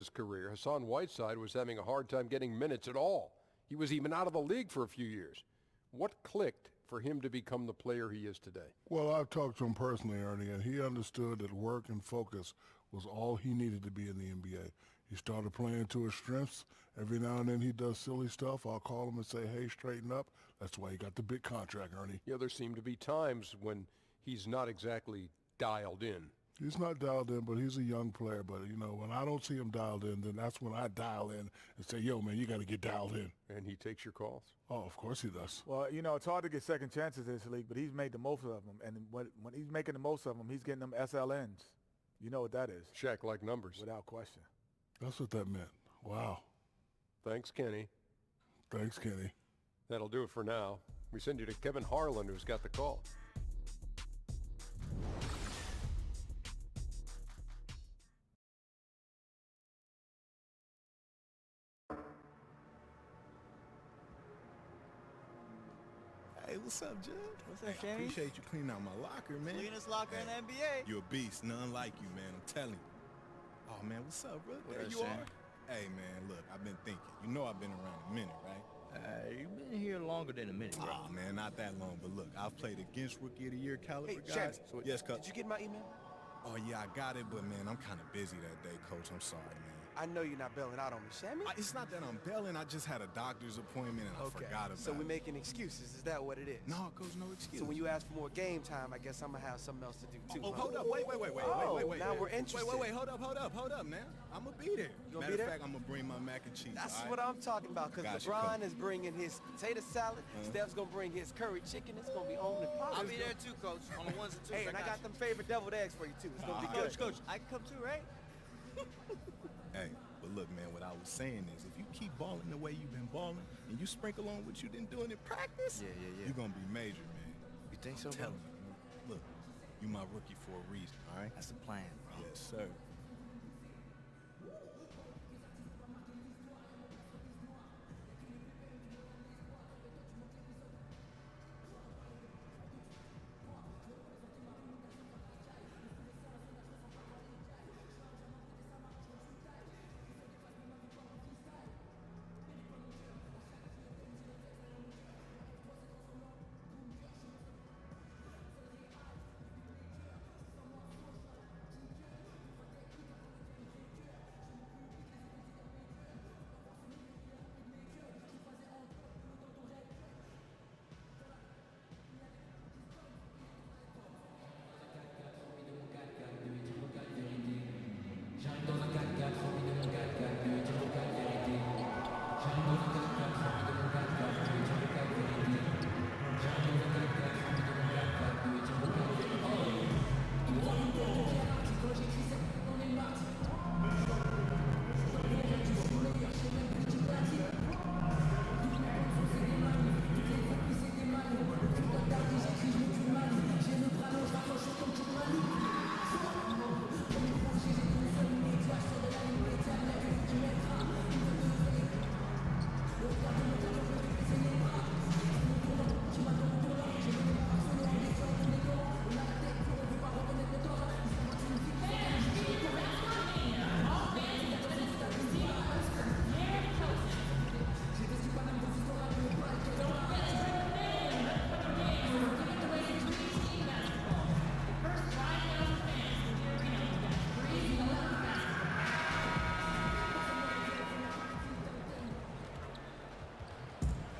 his career, Hassan Whiteside was having a hard time getting minutes at all. He was even out of the league for a few years. What clicked for him to become the player he is today? Well, I've talked to him personally, Ernie, and he understood that work and focus was all he needed to be in the NBA. He started playing to his strengths. Every now and then he does silly stuff. I'll call him and say, hey, straighten up. That's why he got the big contract, Ernie. Yeah, there seem to be times when he's not exactly dialed in. He's not dialed in, but he's a young player. But, you know, when I don't see him dialed in, then that's when I dial in and say, yo, man, you got to get dialed in. And he takes your calls? Oh, of course he does. Well, you know, it's hard to get second chances in this league, but he's made the most of them. And when he's making the most of them, he's getting them SLNs. You know what that is. Shaq-like numbers. Without question. That's what that meant. Wow. Thanks, Kenny. Thanks, Kenny. That'll do it for now. We send you to Kevin Harlan, who's got the call. Hey, what's up, Judge? What's up, I Jamie? appreciate you cleaning out my locker, man. Cleanest locker in the NBA. You a beast, none like you, man. I'm telling you. Oh, man, what's up, bro? There you are. Hey, man, look, I've been thinking. You know I've been around a minute, right? You've been here longer than a minute, bro. Oh, man, not that long. But look, I've played against Rookie of the Year caliber guys. Shammy, Yes, Coach. did you get my email? Oh, yeah, I got it, but, man, I'm kind of busy that day, Coach. I'm sorry, man. I know you're not bailing out on me, Shammy. It's not that I'm bailing. I just had a doctor's appointment, and I forgot about it. So we're making excuses. Is that what it is? No, Coach, no excuse. So when you ask for more game time, I guess I'm going to have something else to do, too. Oh, hold up. Wait. Now we're interested. Wait. Hold up, man. I'm going to be there. You gonna Matter be there? of fact, I'm going to bring my mac and cheese. That's all right? what I'm talking about, because Got you, LeBron Coach. is bringing his potato salad. Steph's going to bring his curry chicken. It's going to be on and popping. I'll be there too, Coach, on the ones and twos. Hey, and I got them favorite deviled eggs for you, too. It's going to be good. Coach, I can come too, right? Hey, but look, man, what I was saying is if you keep balling the way you've been balling and you sprinkle on what you've been doing in practice, you're going to be major, man. You think so, I'm bro? telling you. Look, you my rookie for a reason, all right? That's the plan, bro. Yes, sir.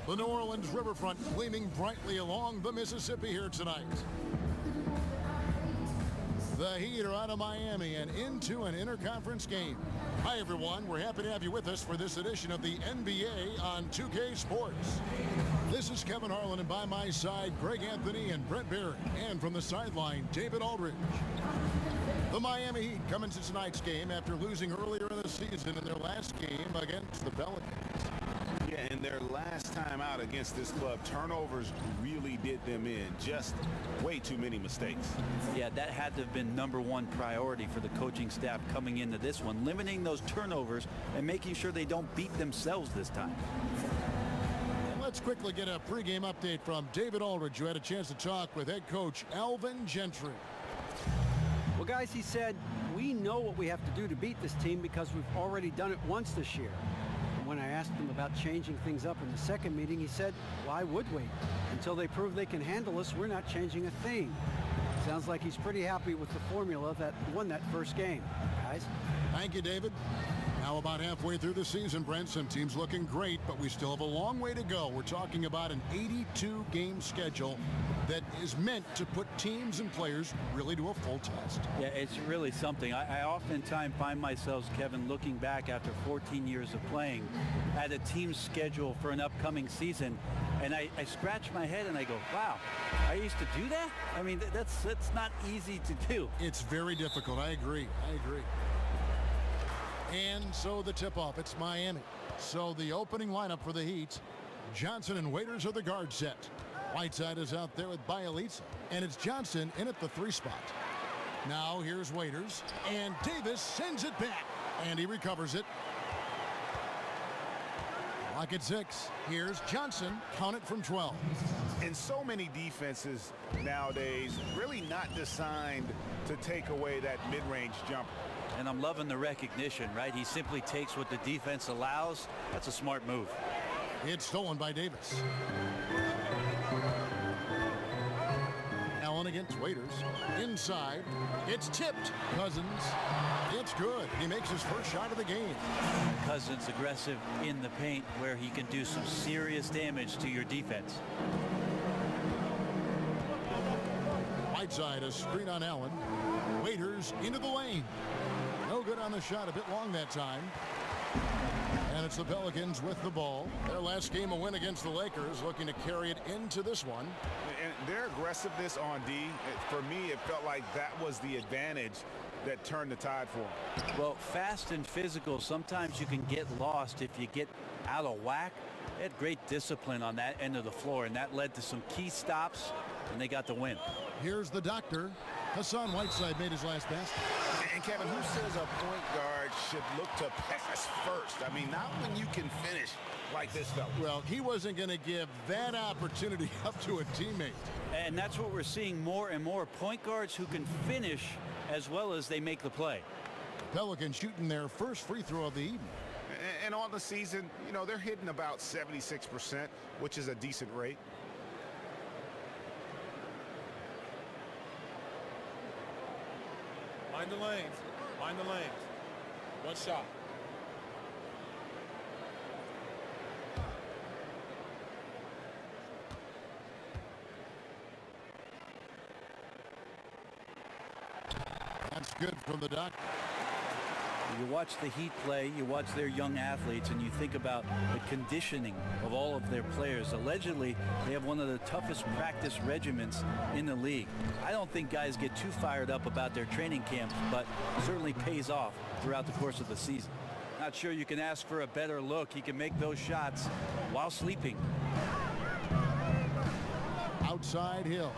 The New Orleans riverfront gleaming brightly along the Mississippi here tonight. The Heat are out of Miami and into an interconference game. Hi, everyone. We're happy to have you with us for this edition of the NBA on 2K Sports. This is Kevin Harlan, and by my side, Greg Anthony and Brett Barrett. And from the sideline, David Aldridge. The Miami Heat come into tonight's game after losing earlier in the season in their last game against the Pelicans. Yeah, and their last time out against this club, turnovers really did them in. Just way too many mistakes. Yeah, that had to have been #1 priority for the coaching staff coming into this one, limiting those turnovers and making sure they don't beat themselves this time. Let's quickly get a pregame update from David Aldridge, who had a chance to talk with head coach Alvin Gentry. Well, guys, he said, we know what we have to do to beat this team because we've already done it once this year. And when I asked him about changing things up in the second meeting, he said, why would we? Until they prove they can handle us, we're not changing a thing. Sounds like he's pretty happy with the formula that won that first game. Guys? Thank you, David. Now about halfway through the season, Brent, some teams looking great, but we still have a long way to go. We're talking about an 82-game schedule that is meant to put teams and players really to a full test. Yeah, it's really something. I oftentimes find myself, Kevin, looking back after 14 years of playing at a team's schedule for an upcoming season, and I scratch my head and I go, wow, I used to do that? I mean, that's not easy to do. It's very difficult. I agree. And so the tip-off, it's Miami. So the opening lineup for the Heat, Johnson and Waiters are the guard set. Whiteside is out there with Bielitsa, and it's Johnson in at the 3 spot. Now here's Waiters, and Davis sends it back, and he recovers it. Lock at 6. Here's Johnson, count it from 12. And so many defenses nowadays really not designed to take away that mid-range jumper. And I'm loving the recognition, right? He simply takes what the defense allows. That's a smart move. It's stolen by Davis. Allen against Waiters. Inside. It's tipped. Cousins. It's good. He makes his first shot of the game. Cousins aggressive in the paint where he can do some serious damage to your defense. Whiteside, a screen on Allen. Waiters into the lane. No good on the shot, a bit long that time. And it's the Pelicans with the ball. Their last game, a win against the Lakers, looking to carry it into this one. And their aggressiveness on D, for me, it felt like that was the advantage that turned the tide for them. Well, fast and physical, sometimes you can get lost if you get out of whack. They had great discipline on that end of the floor, and that led to some key stops, and they got the win. Here's the doctor. Hassan Whiteside made his last basket. And Kevin, who says a point guard should look to pass first? I mean, not when you can finish like this fella. Well, he wasn't going to give that opportunity up to a teammate. And that's what we're seeing more and more. Point guards who can finish as well as they make the play. Pelicans shooting their first free throw of the evening. And on the season, you know, they're hitting about 76%, which is a decent rate. Mind the lanes. Mind the lanes. One shot. That's good from the doctor. You watch the Heat play, you watch their young athletes, and you think about the conditioning of all of their players. Allegedly, they have one of the toughest practice regimens in the league. I don't think guys get too fired up about their training camps, but it certainly pays off throughout the course of the season. Not sure you can ask for a better look. He can make those shots while sleeping. Outside Hill.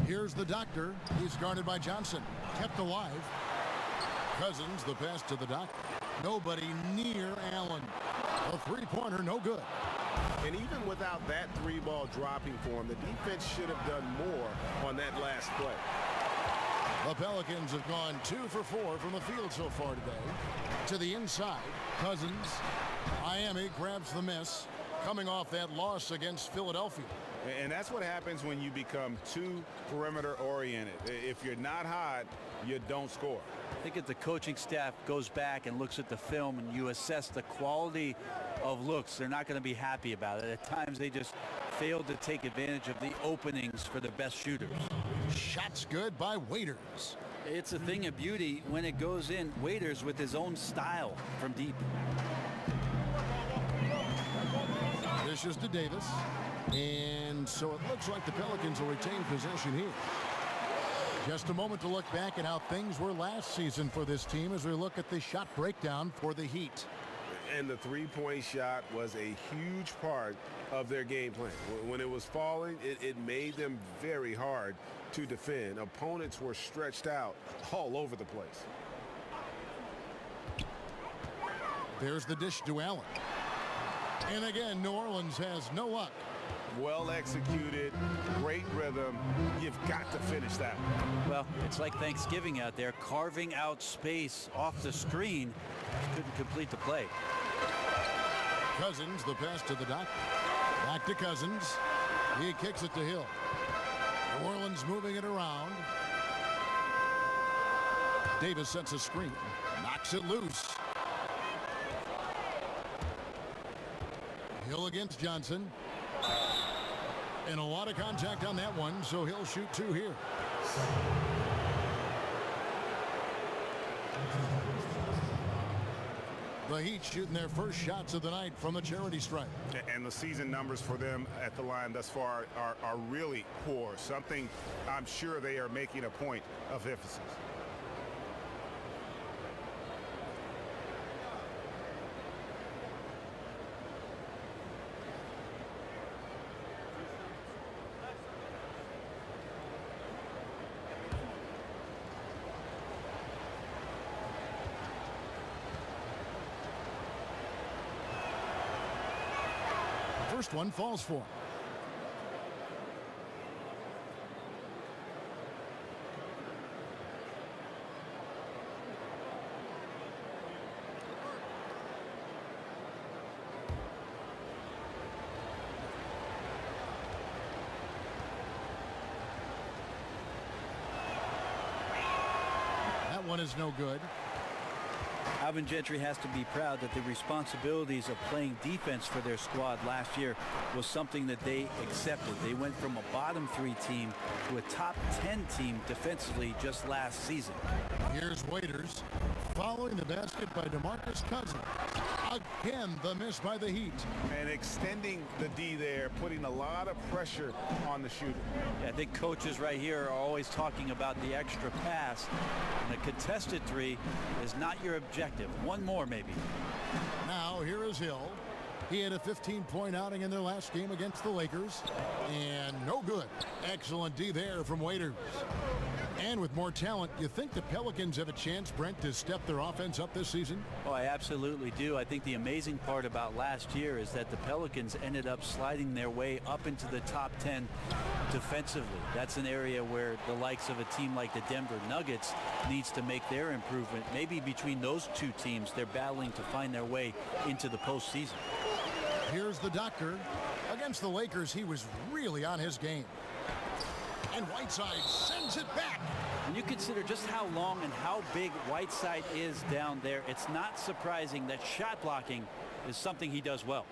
Here's the doctor. He's guarded by Johnson. Kept alive. Cousins, the pass to the doctor. Nobody near Allen. A three-pointer, no good. And even without that three-ball dropping for him, the defense should have done more on that last play. The Pelicans have gone 2 for 4 from the field so far today. To the inside, Cousins. Miami grabs the miss, coming off that loss against Philadelphia. And that's what happens when you become too perimeter oriented. If you're not hot, you don't score. I think if the coaching staff goes back and looks at the film and you assess the quality of looks, they're not going to be happy about it. At times they just failed to take advantage of the openings for the best shooters. Shots good by Waiters. It's a thing of beauty when it goes in. Waiters with his own style from deep. Dishes to Davis. And so it looks like the Pelicans will retain possession here. Just a moment to look back at how things were last season for this team as we look at the shot breakdown for the Heat. And the three-point shot was a huge part of their game plan. When it was falling, it made them very hard to defend. Opponents were stretched out all over the place. There's the dish to Allen. And again, New Orleans has no luck. well executed, great rhythm. You've got to finish that. Well, it's like Thanksgiving out there, carving out space off the screen. Couldn't complete the play. Cousins, the pass to the dock. Back to Cousins. He kicks it to Hill. New Orleans moving it around. Davis sets a screen. Knocks it loose. Hill against Johnson. And a lot of contact on that one, so he'll shoot two here. The Heat shooting their first shots of the night from the charity stripe. And the season numbers for them at the line thus far are really poor. Something I'm sure they are making a point of emphasis. First one falls for him. That one is no good. Alvin Gentry has to be proud that the responsibilities of playing defense for their squad last year was something that they accepted. They went from a bottom 3 team to a top 10 team defensively just last season. Here's Waiters following the basket by DeMarcus Cousins. Again, the miss by the Heat. And extending the D there, putting a lot of pressure on the shooter. Yeah, I think coaches right here are always talking about the extra pass. And a contested 3 is not your objective. One more, maybe. Now, here is Hill. He had a 15-point outing in their last game against the Lakers. And no good. Excellent D there from Waiters. And with more talent, you think the Pelicans have a chance, Brent, to step their offense up this season? Oh, I absolutely do. I think the amazing part about last year is that the Pelicans ended up sliding their way up into the top 10 defensively. That's an area where the likes of a team like the Denver Nuggets needs to make their improvement. Maybe between those two teams, they're battling to find their way into the postseason. Here's the doctor. Against the Lakers, he was really on his game. And Whiteside sends it back. When you consider just how long and how big Whiteside is down there, it's not surprising that shot blocking is something he does well.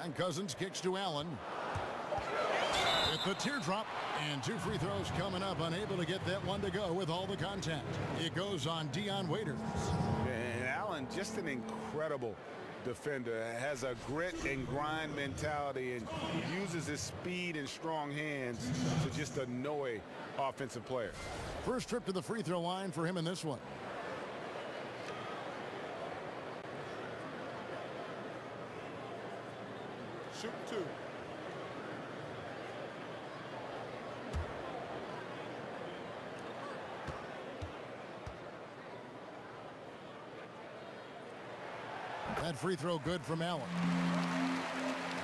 And Cousins kicks to Allen. With the teardrop. And 2 free throws coming up, unable to get that one to go with all the contact. It goes on Dion Waiters. And Allen, just an incredible defender, has a grit and grind mentality and uses his speed and strong hands to just annoy offensive players. First trip to the free throw line for him in this one. Shoot 2. That free throw good from Allen.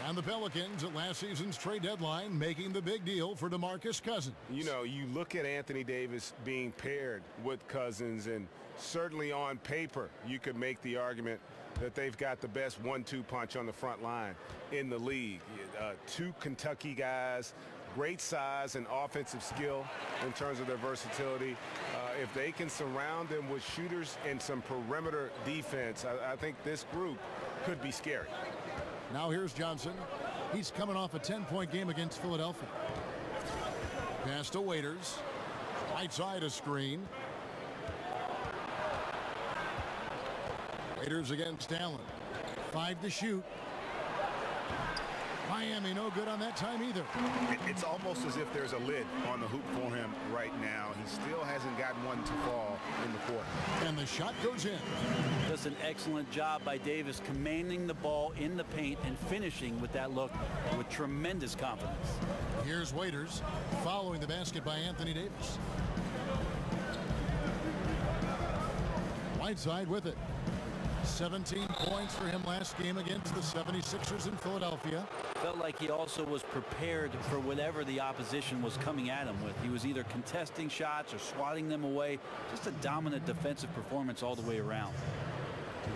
And the Pelicans at last season's trade deadline making the big deal for DeMarcus Cousins. You know, you look at Anthony Davis being paired with Cousins, and certainly on paper you could make the argument that they've got the best 1-2 punch on the front line in the league. 2 Kentucky guys, great size and offensive skill in terms of their versatility. If they can surround them with shooters and some perimeter defense, I think this group could be scary. Now here's Johnson. He's coming off a 10-point game against Philadelphia. Pass to Waiters. Right side a screen. Waiters against Allen. 5 to shoot. Miami no good on that time either. It's almost as if there's a lid on the hoop for him right now. He still hasn't gotten one to fall in the quarter. And the shot goes in. Does an excellent job by Davis commanding the ball in the paint and finishing with that look with tremendous confidence. Here's Waiters following the basket by Anthony Davis. Whiteside with it. 17 points for him last game against the 76ers in Philadelphia. Felt like he also was prepared for whatever the opposition was coming at him with. He was either contesting shots or swatting them away. Just a dominant defensive performance all the way around.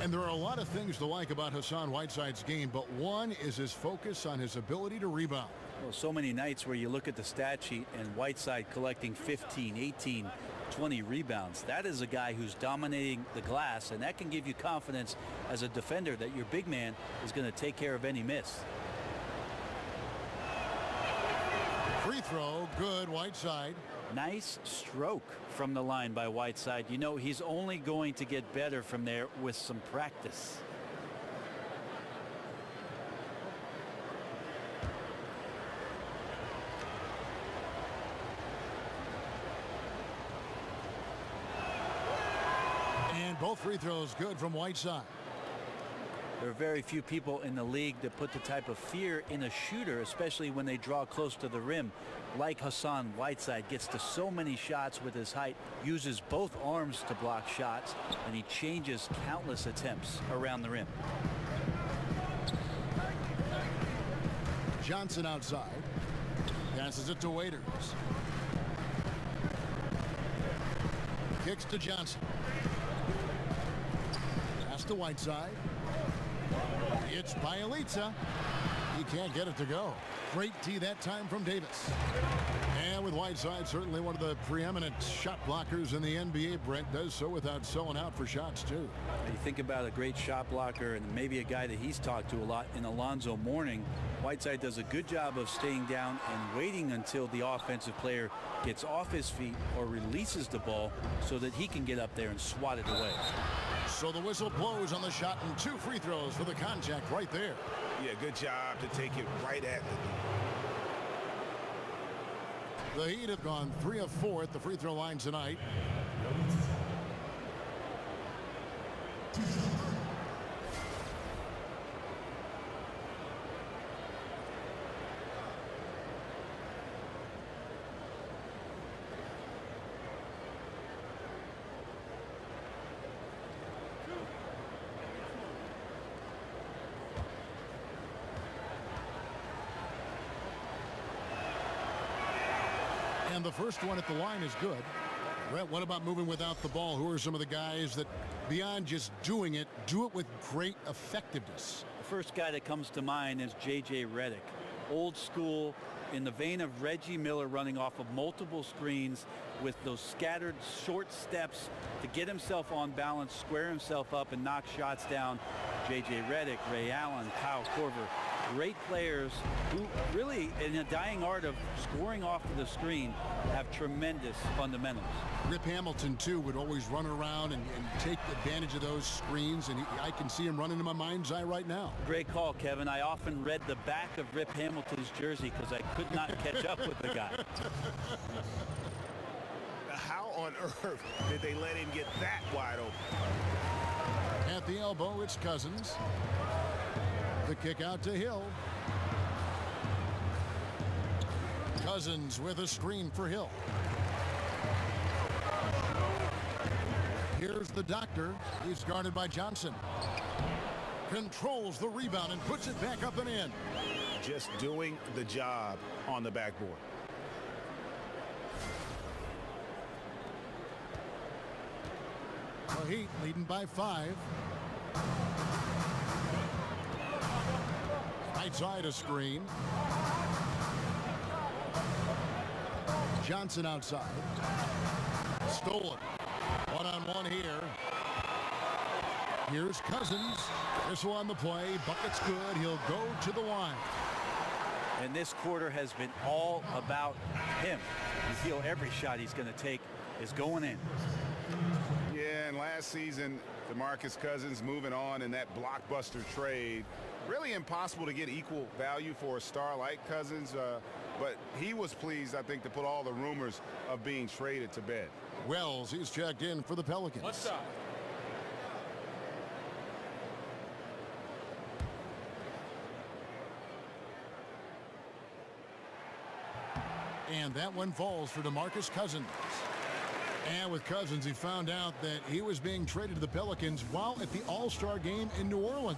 And there are a lot of things to like about Hassan Whiteside's game, but one is his focus on his ability to rebound. Well, so many nights where you look at the stat sheet and Whiteside collecting 15, 18, 20 rebounds. That is a guy who's dominating the glass, and that can give you confidence as a defender that your big man is going to take care of any miss. Free throw, good, Whiteside. Nice stroke from the line by Whiteside. You know, he's only going to get better from there with some practice. And both free throws good from Whiteside. There are very few people in the league that put the type of fear in a shooter, especially when they draw close to the rim, like Hassan Whiteside. Gets to so many shots with his height, uses both arms to block shots, and he changes countless attempts around the rim. Johnson outside. Passes it to Waiters. Kicks to Johnson. Pass to Whiteside. It's Bielitsa. He can't get it to go. Great tee that time from Davis. And with Whiteside, certainly one of the preeminent shot blockers in the NBA, Brent does so without selling out for shots, too. You think about a great shot blocker and maybe a guy that he's talked to a lot in Alonzo Mourning. Whiteside does a good job of staying down and waiting until the offensive player gets off his feet or releases the ball so that he can get up there and swat it away. So the whistle blows on the shot and 2 free throws for the contact right there. Yeah, good job to take it right at the Heat have gone 3 of 4 at the free throw line tonight. And the first one at the line is good. Brett, what about moving without the ball? Who are some of the guys that, beyond just doing it, do it with great effectiveness? The first guy that comes to mind is J.J. Redick. Old school, in the vein of Reggie Miller, running off of multiple screens with those scattered short steps to get himself on balance, square himself up, and knock shots down. J.J. Redick, Ray Allen, Kyle Korver. Great players who really, in a dying art of scoring off of the screen, have tremendous fundamentals. Rip Hamilton, too, would always run around and take advantage of those screens, and I can see him running in my mind's eye right now. Great call, Kevin. I often read the back of Rip Hamilton's jersey because I could not catch up with the guy. How on earth did they let him get that wide open? At the elbow, it's Cousins. The kick out to Hill. Cousins with a screen for Hill. Here's the doctor. He's guarded by Johnson. Controls the rebound and puts it back up and in. Just doing the job on the backboard. The Heat leading by 5. Right side a screen. Johnson outside. Stolen. One-on-one here. Here's Cousins. This one the play. Bucket's good. He'll go to the line. And this quarter has been all about him. You feel every shot he's going to take is going in. Yeah, man, last season, DeMarcus Cousins moving on in that blockbuster trade. Really impossible to get equal value for a star like Cousins, but he was pleased, I think, to put all the rumors of being traded to bed. Wells, he's checked in for the Pelicans. One shot. And that one falls for DeMarcus Cousins. And with Cousins, he found out that he was being traded to the Pelicans while at the All-Star game in New Orleans.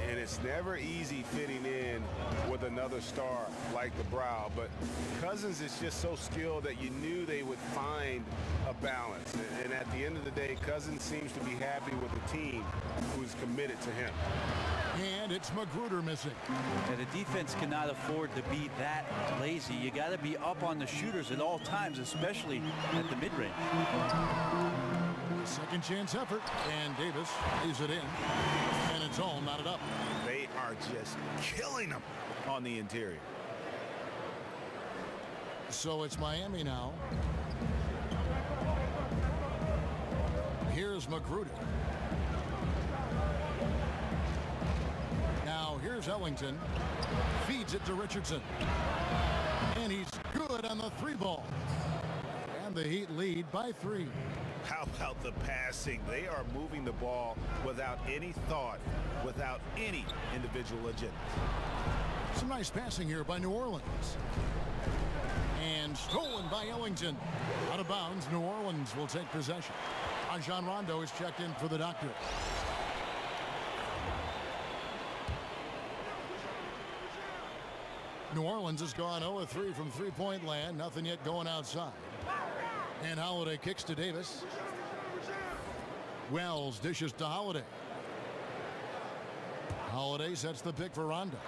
And it's never easy fitting in with another star like the Brow, but Cousins is just so skilled that you knew they would find a balance. And at the end of the day, Cousins seems to be happy with the team who's committed to him. And it's Magruder missing. Yeah, the defense cannot afford to be that lazy. You got to be up on the shooters at all times, especially at the mid-range. Second chance effort, and Davis lays it in, and it's all knotted up. They are just killing them on the interior. So it's Miami now. Here's Magruder. Now here's Ellington. Feeds it to Richardson. And he's good on the three ball. And the Heat lead by 3. How about the passing? They are moving the ball without any thought, without any individual agenda. Some nice passing here by New Orleans. And stolen by Ellington. Out of bounds, New Orleans will take possession. Rajon Rondo is checked in for the doctor. New Orleans has gone 0-3 from three-point land. Nothing yet going outside. And Holiday kicks to Davis. Wells dishes to Holiday. Holiday sets the pick for Rondo.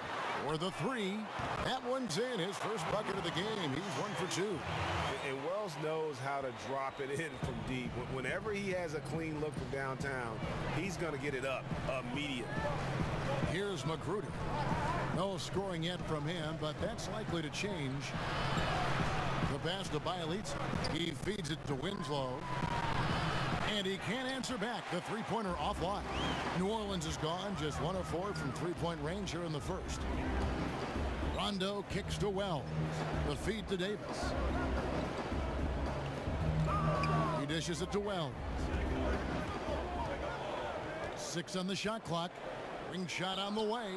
For the 3. That one's in. His first bucket of the game. He's 1 for 2. And Wells knows how to drop it in from deep. Whenever he has a clean look from downtown, he's going to get it up immediately. Here's Magruder. No scoring yet from him, but that's likely to change. The pass to Bielitsa. He feeds it to Winslow. And he can't answer back. The three-pointer offline. New Orleans is gone. Just 1 of 4 from three-point range here in the first. Rondo kicks to Wells. The feed to Davis. He dishes it to Wells. 6 on the shot clock. Ring shot on the way.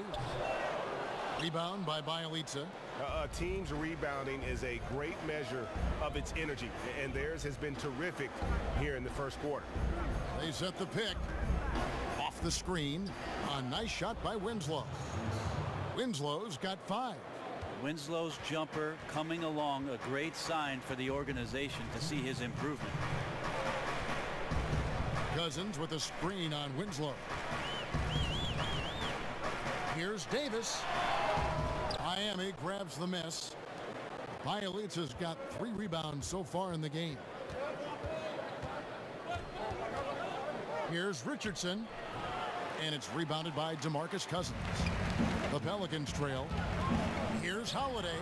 Rebound by Bielitsa. A team's rebounding is a great measure of its energy, and theirs has been terrific here in the first quarter. They set the pick. Off the screen. A nice shot by Winslow. Winslow's got 5. Winslow's jumper coming along, a great sign for the organization to see his improvement. Cousins with a screen on Winslow. Here's Davis. Miami grabs the miss. Bielitsa's got 3 rebounds so far in the game. Here's Richardson. And it's rebounded by DeMarcus Cousins. The Pelicans trail. Here's Holiday.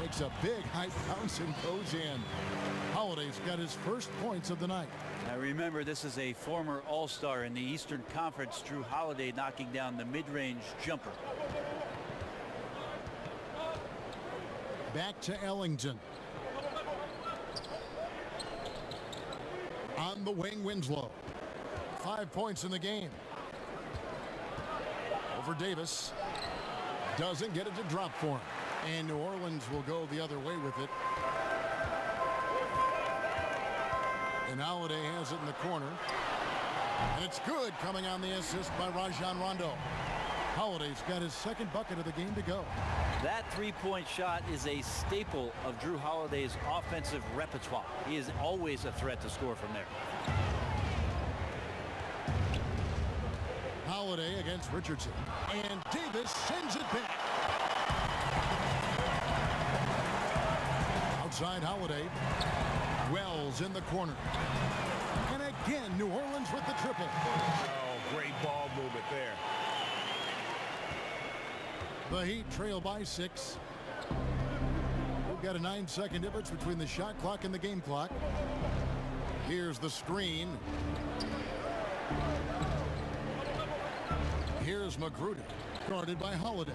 Makes a big high bounce and goes in. Holiday's got his first points of the night. Now remember, this is a former All-Star in the Eastern Conference, Drew Holiday, knocking down the mid-range jumper. Back to Ellington. On the wing, Winslow. 5 points in the game. Over Davis. Doesn't get it to drop for him. And New Orleans will go the other way with it. And Holiday has it in the corner. And it's good, coming on the assist by Rajon Rondo. Holiday's got his second bucket of the game to go. That three-point shot is a staple of Drew Holiday's offensive repertoire. He is always a threat to score from there. Holiday against Richardson. And Davis sends it back. Outside Holiday. Wells in the corner. And again, New Orleans with the triple. Oh, great ball movement there. The Heat trail by 6. We've got a 9-second difference between the shot clock and the game clock. Here's the screen. Here's Magruder, guarded by Holiday.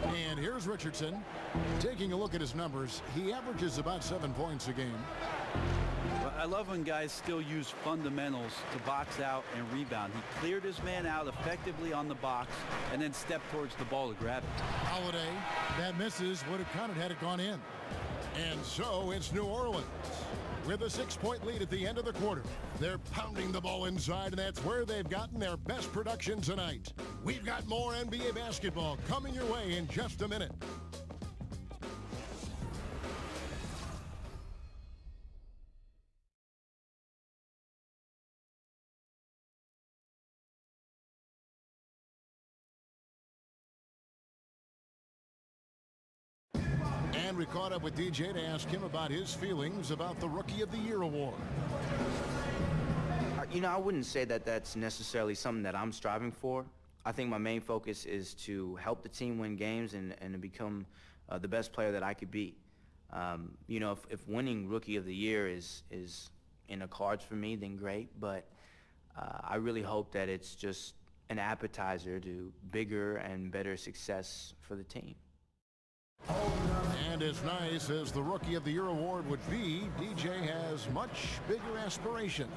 And here's Richardson. Taking a look at his numbers, he averages about 7 points a game. Well, I love when guys still use fundamentals to box out and rebound. He cleared his man out effectively on the box and then stepped towards the ball to grab it. Holiday, that misses, would have counted had it gone in. And so it's New Orleans with a 6-point lead at the end of the quarter. They're pounding the ball inside, and that's where they've gotten their best production tonight. We've got more NBA basketball coming your way in just a minute. And we caught up with DJ to ask him about his feelings about the Rookie of the Year award. You know, I wouldn't say that that's necessarily something that I'm striving for. I think my main focus is to help the team win games and to become the best player that I could be. You know, if winning Rookie of the Year is in the cards for me, then great. But I really hope that it's just an appetizer to bigger and better success for the team. And as nice as the Rookie of the Year award would be, DJ has much bigger aspirations.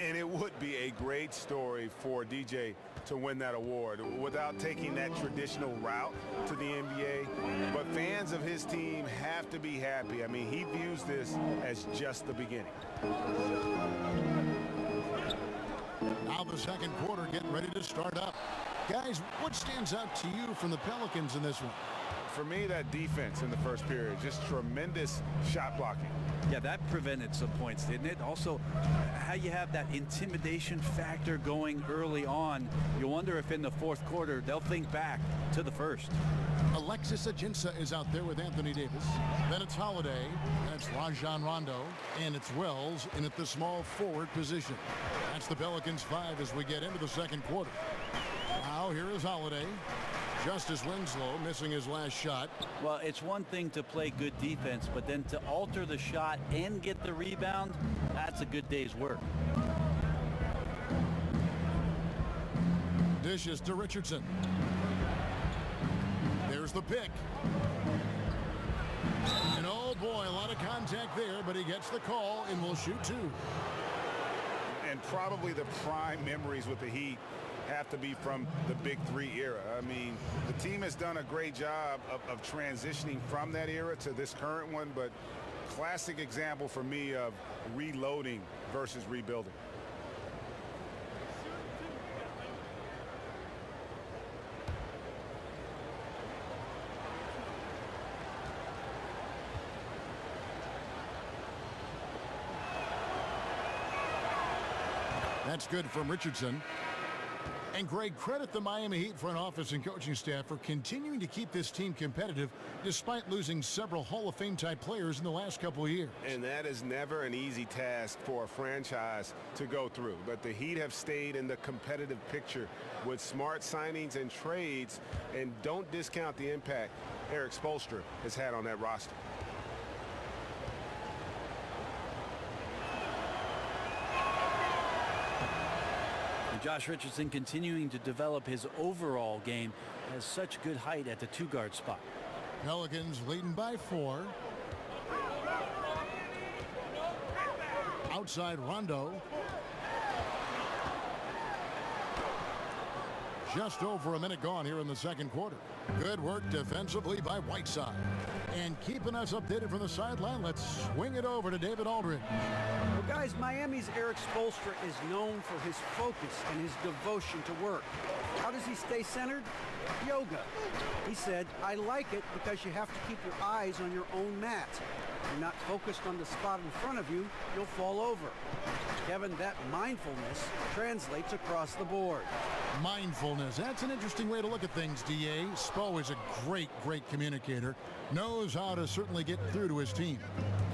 And it would be a great story for DJ to win that award without taking that traditional route to the NBA. But fans of his team have to be happy. I mean, he views this as just the beginning. Now the second quarter getting ready to start up. Guys, what stands out to you from the Pelicans in this one? For me, that defense in the first period, just tremendous shot blocking. Yeah, that prevented some points, didn't it? Also, how you have that intimidation factor going early on. You wonder if in the fourth quarter they'll think back to the first. Alexis Ajinça is out there with Anthony Davis. Then it's Holiday. That's Rajon Rondo. And it's Wells in at the small forward position. That's the Pelicans 5 as we get into the second quarter. Now here is Holiday. Justice Winslow missing his last shot. Well, it's one thing to play good defense, but then to alter the shot and get the rebound, that's a good day's work. Dishes to Richardson. There's the pick. And oh boy, a lot of contact there, but he gets the call and will shoot two. And probably the prime memories with the Heat have to be from the Big Three era. I mean, the team has done a great job of transitioning from that era to this current one, but classic example for me of reloading versus rebuilding. That's good from Richardson. And Greg, credit the Miami Heat front office and coaching staff for continuing to keep this team competitive despite losing several Hall of Fame type players in the last couple of years. And that is never an easy task for a franchise to go through. But the Heat have stayed in the competitive picture with smart signings and trades, and don't discount the impact Eric Spoelstra has had on that roster. Josh Richardson continuing to develop his overall game, has such good height at the two-guard spot. Pelicans leading by 4. Outside Rondo. Just over a minute gone here in the second quarter. Good work defensively by Whiteside. And keeping us updated from the sideline, let's swing it over to David Aldridge. Well, guys, Miami's Eric Spoelstra is known for his focus and his devotion to work. How does he stay centered? Yoga. He said, I like it because you have to keep your eyes on your own mat. If you're not focused on the spot in front of you, you'll fall over. Kevin, that mindfulness translates across the board. Mindfulness. That's an interesting way to look at things, D.A. Spo is a great communicator. Knows how to certainly get through to his team.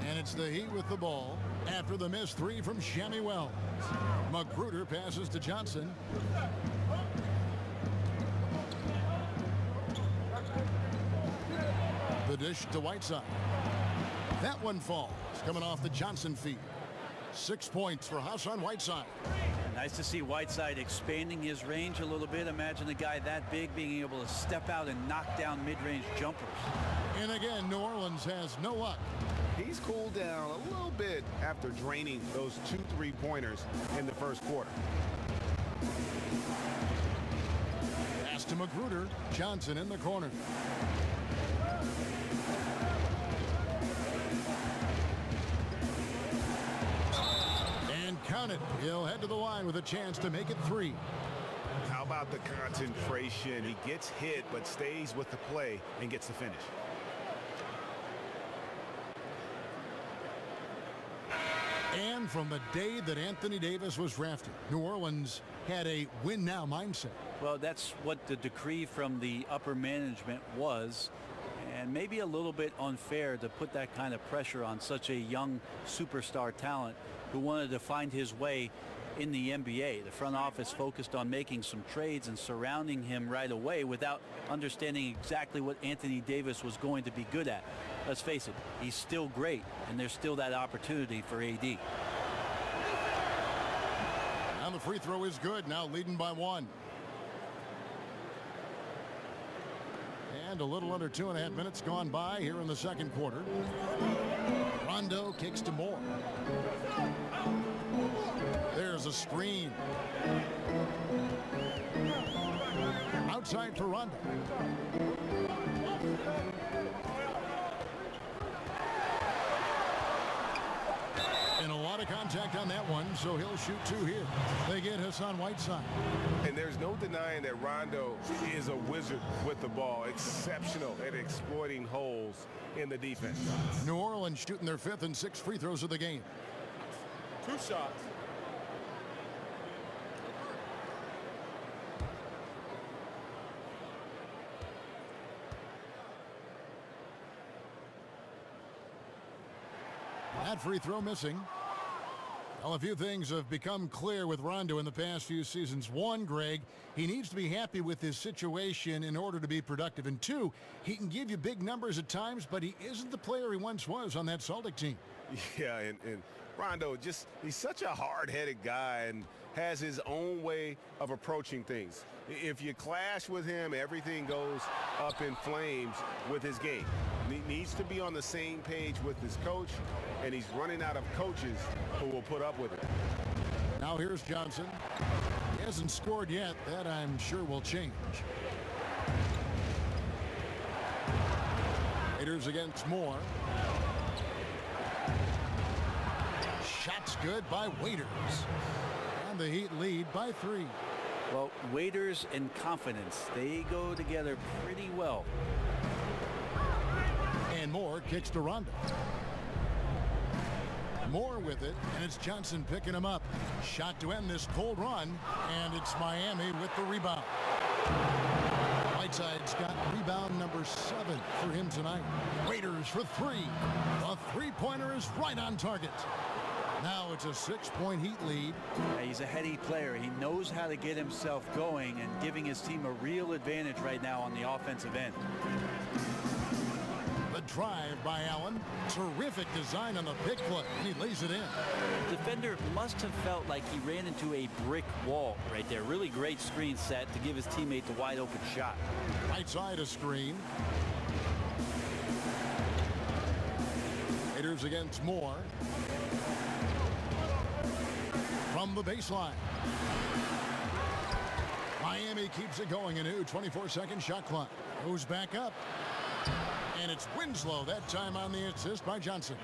And it's the Heat with the ball after the missed 3 from Shammy Wells. Magruder passes to Johnson. The dish to Whiteside. That one falls, coming off the Johnson feed. 6 points for Hassan Whiteside. Nice to see Whiteside expanding his range a little bit. Imagine a guy that big being able to step out and knock down mid-range jumpers. And again, New Orleans has no luck. He's cooled down a little bit after draining those 2 3-pointers in the first quarter. Pass to Magruder. Johnson in the corner. And count it. He'll head to the line with a chance to make it 3. How about the concentration? He gets hit but stays with the play and gets the finish. And from the day that Anthony Davis was drafted, New Orleans had a win-now mindset. Well, that's what the decree from the upper management was, and maybe a little bit unfair to put that kind of pressure on such a young superstar talent who wanted to find his way in the NBA. The front office focused on making some trades and surrounding him right away without understanding exactly what Anthony Davis was going to be good at. Let's face it, he's still great, and there's still that opportunity for AD. And the free throw is good, now leading by 1. And a little under 2.5 minutes gone by here in the second quarter. Rondo kicks to Moore. There's a screen. Outside for Rondo. And a lot of contact on that one, so he'll shoot 2 here. They get Hassan Whiteside. And there's no denying that Rondo is a wizard with the ball, exceptional at exploiting holes in the defense. New Orleans shooting their 5th and 6th free throws of the game. 2 shots. That free throw missing. Well, a few things have become clear with Rondo in the past few seasons. 1, Greg, he needs to be happy with his situation in order to be productive. And 2, he can give you big numbers at times, but he isn't the player he once was on that Celtic team. Yeah, and Rondo, he's such a hard-headed guy and has his own way of approaching things. If you clash with him, everything goes up in flames with his game. He needs to be on the same page with his coach, and he's running out of coaches who will put up with it. Now here's Johnson. He hasn't scored yet. That, I'm sure, will change. Raiders against Moore. Shots good by Waiters. And the Heat lead by 3. Well, Waiters and confidence, they go together pretty well. And Moore kicks to Rondo. Moore with it, and it's Johnson picking him up. Shot to end this cold run, and it's Miami with the rebound. Whiteside's got rebound number 7 for him tonight. Waiters for 3. The three-pointer is right on target. Now it's a 6-point Heat lead. He's a heady player. He knows how to get himself going and giving his team a real advantage right now on the offensive end. The drive by Allen. Terrific design on the pick play. He lays it in. The defender must have felt like he ran into a brick wall right there. Really great screen set to give his teammate the wide open shot. Right side a screen. Raiders against Moore. From the baseline. Miami keeps it going. A new 24-second shot clock. Goes back up. And it's Winslow, that time on the assist by Johnson.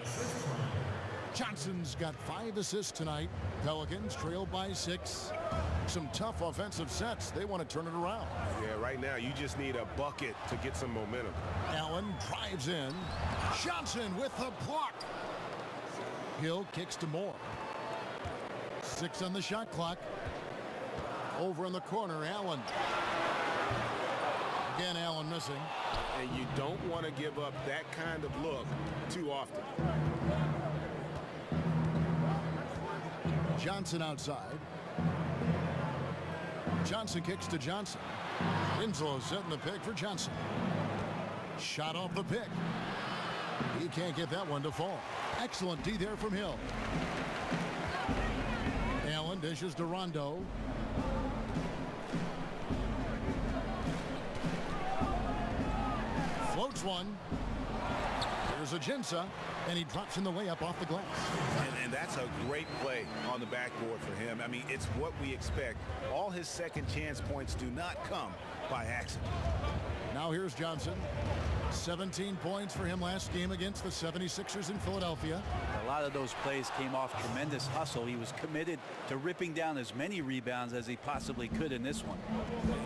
Johnson's got 5 assists tonight. Pelicans trail by 6. Some tough offensive sets. They want to turn it around. Yeah, right now you just need a bucket to get some momentum. Allen drives in. Johnson with the block. Hill kicks to Moore. 6 on the shot clock. Over in the corner, Allen. Again, Allen missing. And you don't want to give up that kind of look too often. Johnson outside. Johnson kicks to Johnson. Winslow setting the pick for Johnson. Shot off the pick. He can't get that one to fall. Excellent D there from Hill. Allen dishes to Rondo. Floats one. Here's Ajinça, and he drops in the layup off the glass. And that's a great play on the backboard for him. I mean, it's what we expect. All his second chance points do not come by accident. Now here's Johnson. 17 points for him last game against the 76ers in Philadelphia. A lot of those plays came off tremendous hustle. He was committed to ripping down as many rebounds as he possibly could in this one.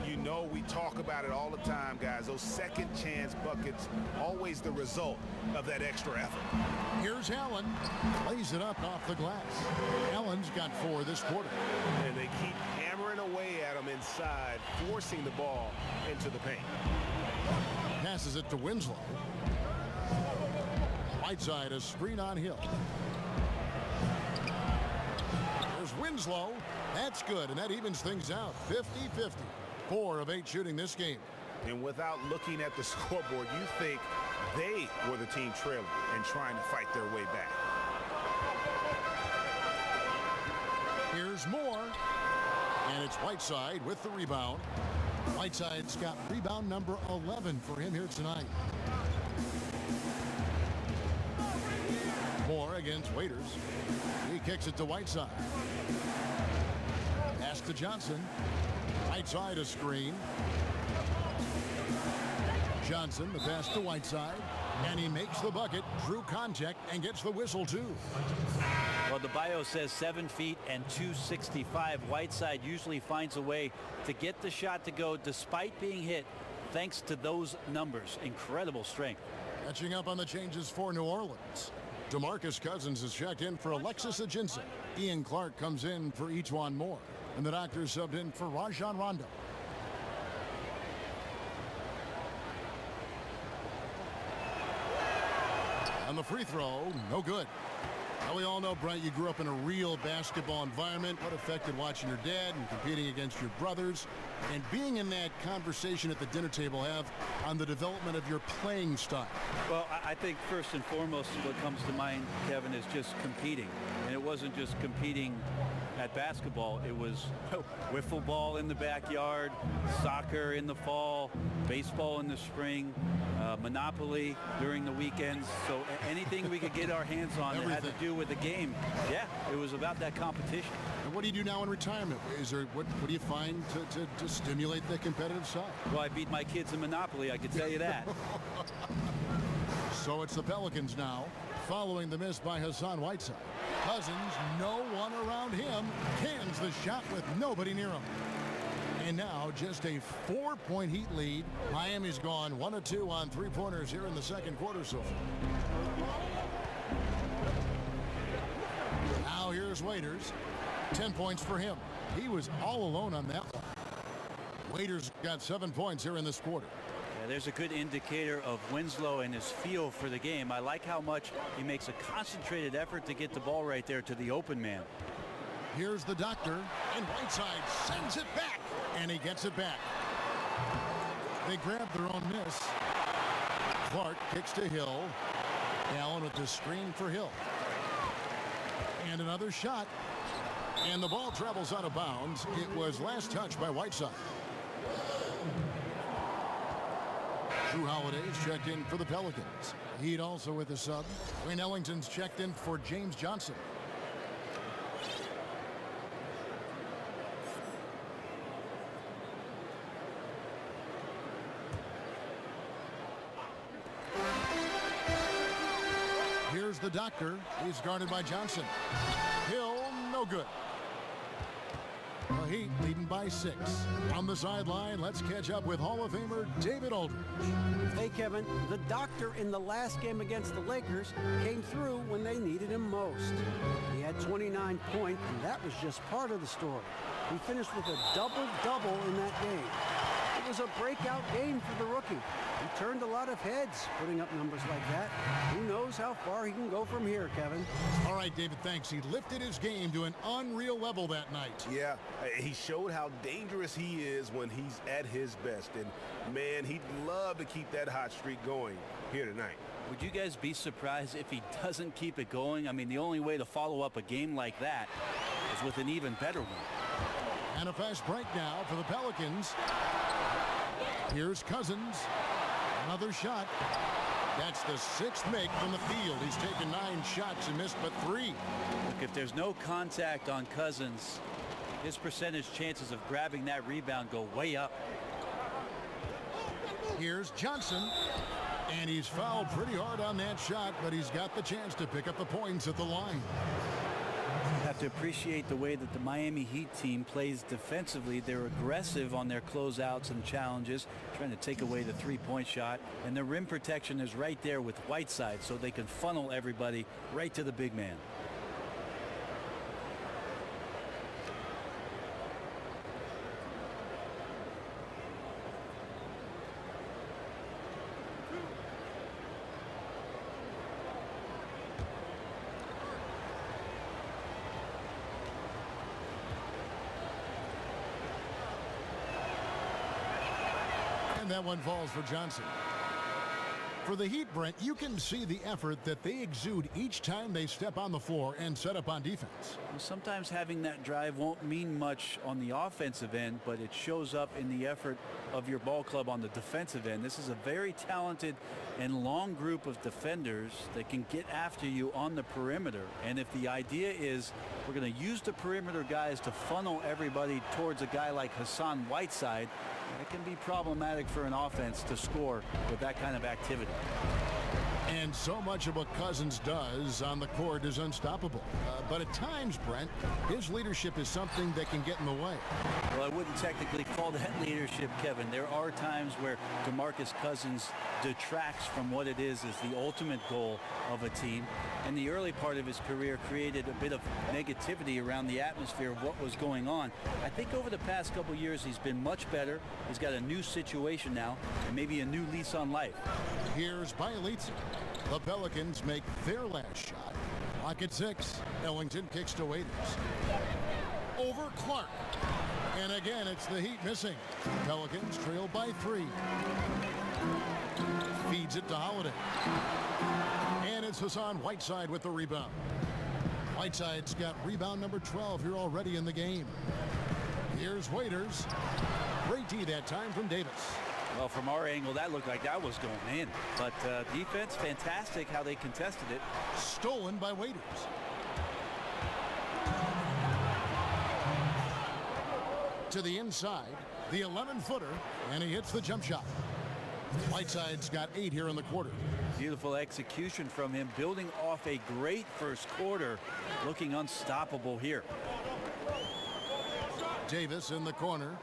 You know, we talk about it all the time, guys. Those second chance buckets, always the result of that extra effort. Here's Allen. Lays it up off the glass. Allen's got 4 this quarter. And they keep hammering away at him inside, forcing the ball into the paint. Passes it to Winslow. Whiteside, a screen on Hill. There's Winslow. That's good, and that evens things out. 50-50. 4 of 8 shooting this game. And without looking at the scoreboard, you think they were the team trailing and trying to fight their way back. Here's Moore. And it's Whiteside with the rebound. Whiteside's got rebound number 11 for him here tonight. Moore against Waiters. He kicks it to Whiteside. Pass to Johnson. Whiteside a screen. Johnson, the pass to Whiteside. And he makes the bucket, drew contact, and gets the whistle too. Well, the bio says 7 feet and 265. Whiteside usually finds a way to get the shot to go despite being hit, thanks to those numbers. Incredible strength. Catching up on the changes for New Orleans. DeMarcus Cousins is checked in for Alexis Ajinça. Ian Clark comes in for Ejuan Moore. And the Doctor subbed in for Rajon Rondo. And the free throw, no good. Now we all know, Brent, you grew up in a real basketball environment. What effect did watching your dad and competing against your brothers and being in that conversation at the dinner table have on the development of your playing style? Well, I think first and foremost what comes to mind, Kevin, is just competing. And it wasn't just competing at basketball. It was wiffle ball in the backyard, soccer in the fall, baseball in the spring, Monopoly during the weekends. So anything we could get our hands on that had to do with the game. Yeah, it was about that competition. And what do you do now in retirement? Is there what do you find to stimulate the competitive side? Well, I beat my kids in Monopoly, I can tell you that. So it's the Pelicans now, following the miss by Hassan Whiteside. Cousins, no one around him, cans the shot with nobody near him. And now just a 4-point Heat lead. Miami's gone 1 of 2 on 3-pointers here in the second quarter so far. Now here's Waiters. 10 points for him. He was all alone on that one. Waiters got 7 points here in this quarter. Yeah, there's a good indicator of Winslow and his feel for the game. I like how much he makes a concentrated effort to get the ball right there to the open man. Here's the Doctor, and Whiteside sends it back, and he gets it back. They grab their own miss. Clark kicks to Hill. Allen with the screen for Hill. And another shot, and the ball travels out of bounds. It was last touched by Whiteside. Drew Holiday's checked in for the Pelicans. Heat also with a sub. Wayne Ellington's checked in for James Johnson. Here's the Doctor. He's guarded by Johnson. Hill, no good. The Heat leading by 6. On the sideline, let's catch up with Hall of Famer David Aldridge. Hey, Kevin, the Doctor in the last game against the Lakers came through when they needed him most. He had 29 points, and that was just part of the story. He finished with a double-double in that game. It was a breakout game for the rookie. He turned a lot of heads putting up numbers like that. Who knows how far he can go from here, Kevin? All right, David, thanks. He lifted his game to an unreal level that night. Yeah, he showed how dangerous he is when he's at his best. And, man, he'd love to keep that hot streak going here tonight. Would you guys be surprised if he doesn't keep it going? I mean, the only way to follow up a game like that is with an even better one. And a fast break now for the Pelicans. Here's Cousins. Another shot. That's the 6th make from the field. He's taken 9 shots and missed but 3. Look, if there's no contact on Cousins, his percentage chances of grabbing that rebound go way up. Here's Johnson. And he's fouled pretty hard on that shot, but he's got the chance to pick up the points at the line. You have to appreciate the way that the Miami Heat team plays defensively. They're aggressive on their closeouts and challenges, trying to take away the three-point shot. And the rim protection is right there with Whiteside, so they can funnel everybody right to the big man. And that one falls for Johnson. For the Heat, Brent, you can see the effort that they exude each time they step on the floor and set up on defense. Sometimes having that drive won't mean much on the offensive end, but it shows up in the effort of your ball club on the defensive end. This is a very talented and long group of defenders that can get after you on the perimeter. And if the idea is we're going to use the perimeter guys to funnel everybody towards a guy like Hassan Whiteside, it can be problematic for an offense to score with that kind of activity. And so much of what Cousins does on the court is unstoppable. But at times, Brent, his leadership is something that can get in the way. Well, I wouldn't technically call that leadership, Kevin. There are times where DeMarcus Cousins detracts from what it is the ultimate goal of a team. And the early part of his career created a bit of negativity around the atmosphere of what was going on. I think over the past couple years, he's been much better. He's got a new situation now and maybe a new lease on life. Here's Bielitsa. The Pelicans make their last shot. Clock at 6. Ellington kicks to Waiters. Over Clark. And again, it's the Heat missing. Pelicans trail by 3. Feeds it to Holiday. And it's Hassan Whiteside with the rebound. Whiteside's got rebound number 12 here already in the game. Here's Waiters. Great D that time from Davis. Well, from our angle, that looked like that was going in. But defense, fantastic how they contested it. Stolen by Waiters. To the inside, the 11-footer, and he hits the jump shot. Whiteside's got 8 here in the quarter. Beautiful execution from him, building off a great first quarter, looking unstoppable here. Davis in the corner.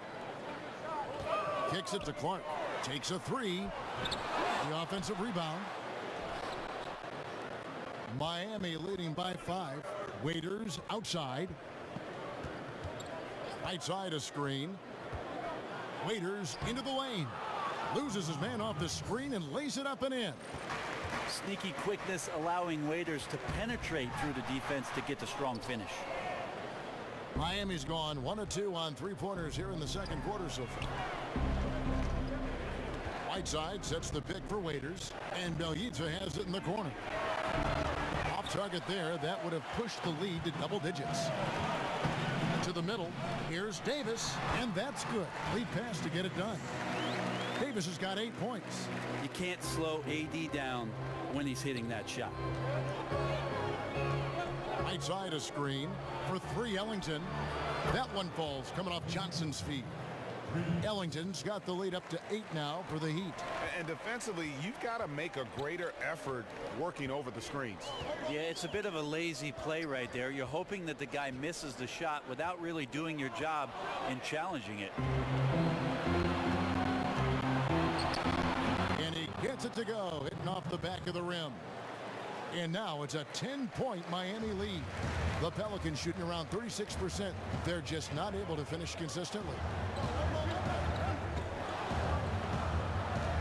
Kicks it to Clark. Takes a 3. The offensive rebound. Miami leading by 5. Waiters outside. Right side a screen. Waiters into the lane. Loses his man off the screen and lays it up and in. Sneaky quickness allowing Waiters to penetrate through the defense to get the strong finish. Miami's gone 1 of 2 on 3-pointers here in the second quarter so far. Whiteside sets the pick for Waiters, and Bielitsa has it in the corner. Off target there, that would have pushed the lead to double digits. To the middle, here's Davis, and that's good. Lead pass to get it done. Davis has got 8 points. You can't slow AD down when he's hitting that shot. Right side a screen for 3 Ellington. That one falls coming off Johnson's feet. Ellington's got the lead up to 8 now for the Heat. And defensively, you've got to make a greater effort working over the screens. Yeah, it's a bit of a lazy play right there. You're hoping that the guy misses the shot without really doing your job in challenging it. And he gets it to go, hitting off the back of the rim. And now it's a 10-point Miami lead. The Pelicans shooting around 36%. They're just not able to finish consistently.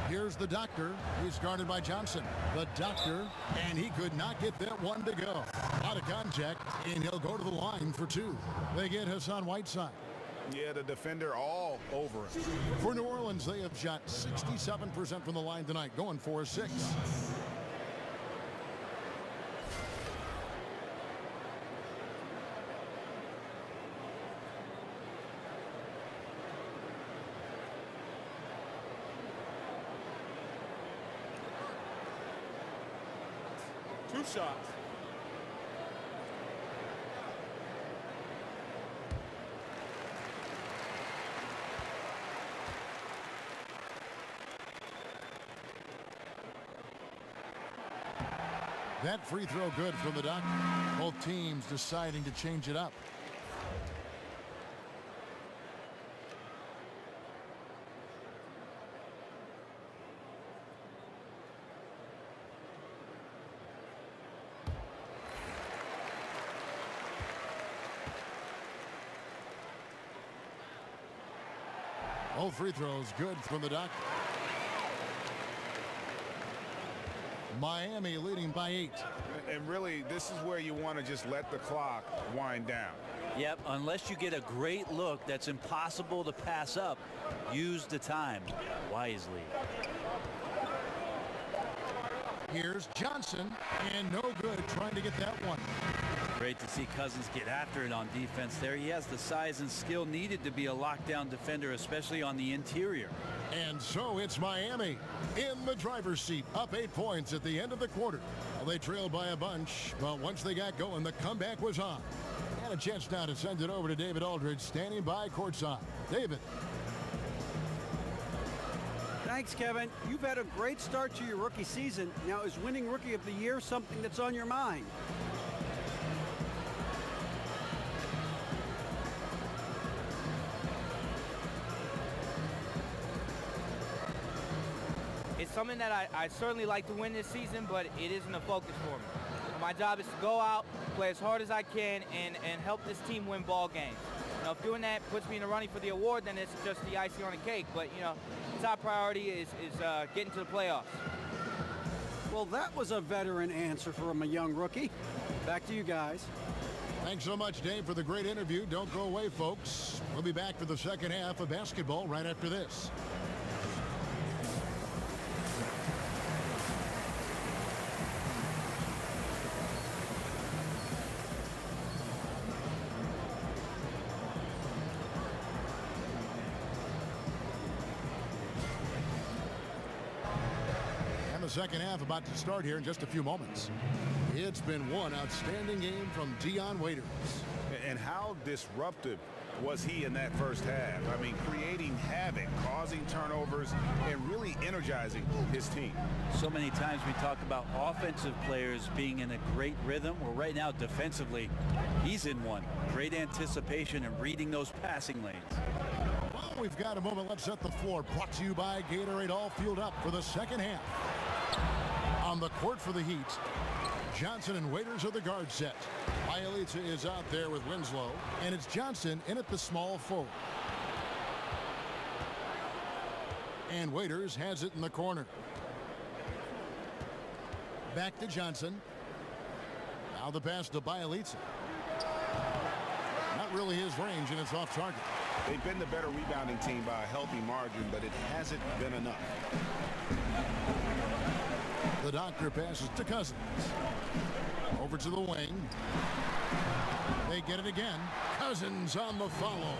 Here's the doctor. He's guarded by Johnson. The doctor, and he could not get that one to go. Out of contact, and he'll go to the line for 2. They get Hassan Whiteside. Yeah, the defender all over him. For New Orleans, they have shot 67% from the line tonight, going 4-6. 2 shots. That free throw good from the Duck. Both teams deciding to change it up. Both free throws good from the Duck. Miami leading by 8. And really, this is where you want to just let the clock wind down. Yep, unless you get a great look that's impossible to pass up, use the time wisely. Here's Johnson, and no good trying to get that one. Great to see Cousins get after it on defense there. He has the size and skill needed to be a lockdown defender, especially on the interior. And so it's Miami in the driver's seat, up 8 points at the end of the quarter. Well, they trailed by a bunch, but once they got going, the comeback was on. And a chance now to send it over to David Aldridge, standing by courtside. David. Thanks, Kevin. You've had a great start to your rookie season. Now, is winning Rookie of the Year something that's on your mind? It's something that I certainly like to win this season, but it isn't a focus for me. My job is to go out, play as hard as I can, and help this team win ball games. You know, if doing that puts me in the running for the award, then it's just the icing on the cake. But, you know, top priority is getting to the playoffs. Well, that was a veteran answer from a young rookie. Back to you guys. Thanks so much, Dave, for the great interview. Don't go away, folks. We'll be back for the second half of basketball right after this. Second half about to start here in just a few moments. It's been one outstanding game from Dion Waiters. And how disruptive was he in that first half? I mean, creating havoc, causing turnovers, and really energizing his team. So many times we talk about offensive players being in a great rhythm. Well, right now, defensively, he's in one. Great anticipation and reading those passing lanes. Well, we've got a moment. Let's set the floor. Brought to you by Gatorade. All fueled up for the second half. On the court for the Heat, Johnson and Waiters are the guard set. Bielitsa is out there with Winslow, and it's Johnson in at the small forward. And Waiters has it in the corner. Back to Johnson. Now the pass to Bielitsa. Not really his range, and it's off target. They've been the better rebounding team by a healthy margin, but it hasn't been enough. The Doctor passes to Cousins. Over to the wing. They get it again. Cousins on the follow.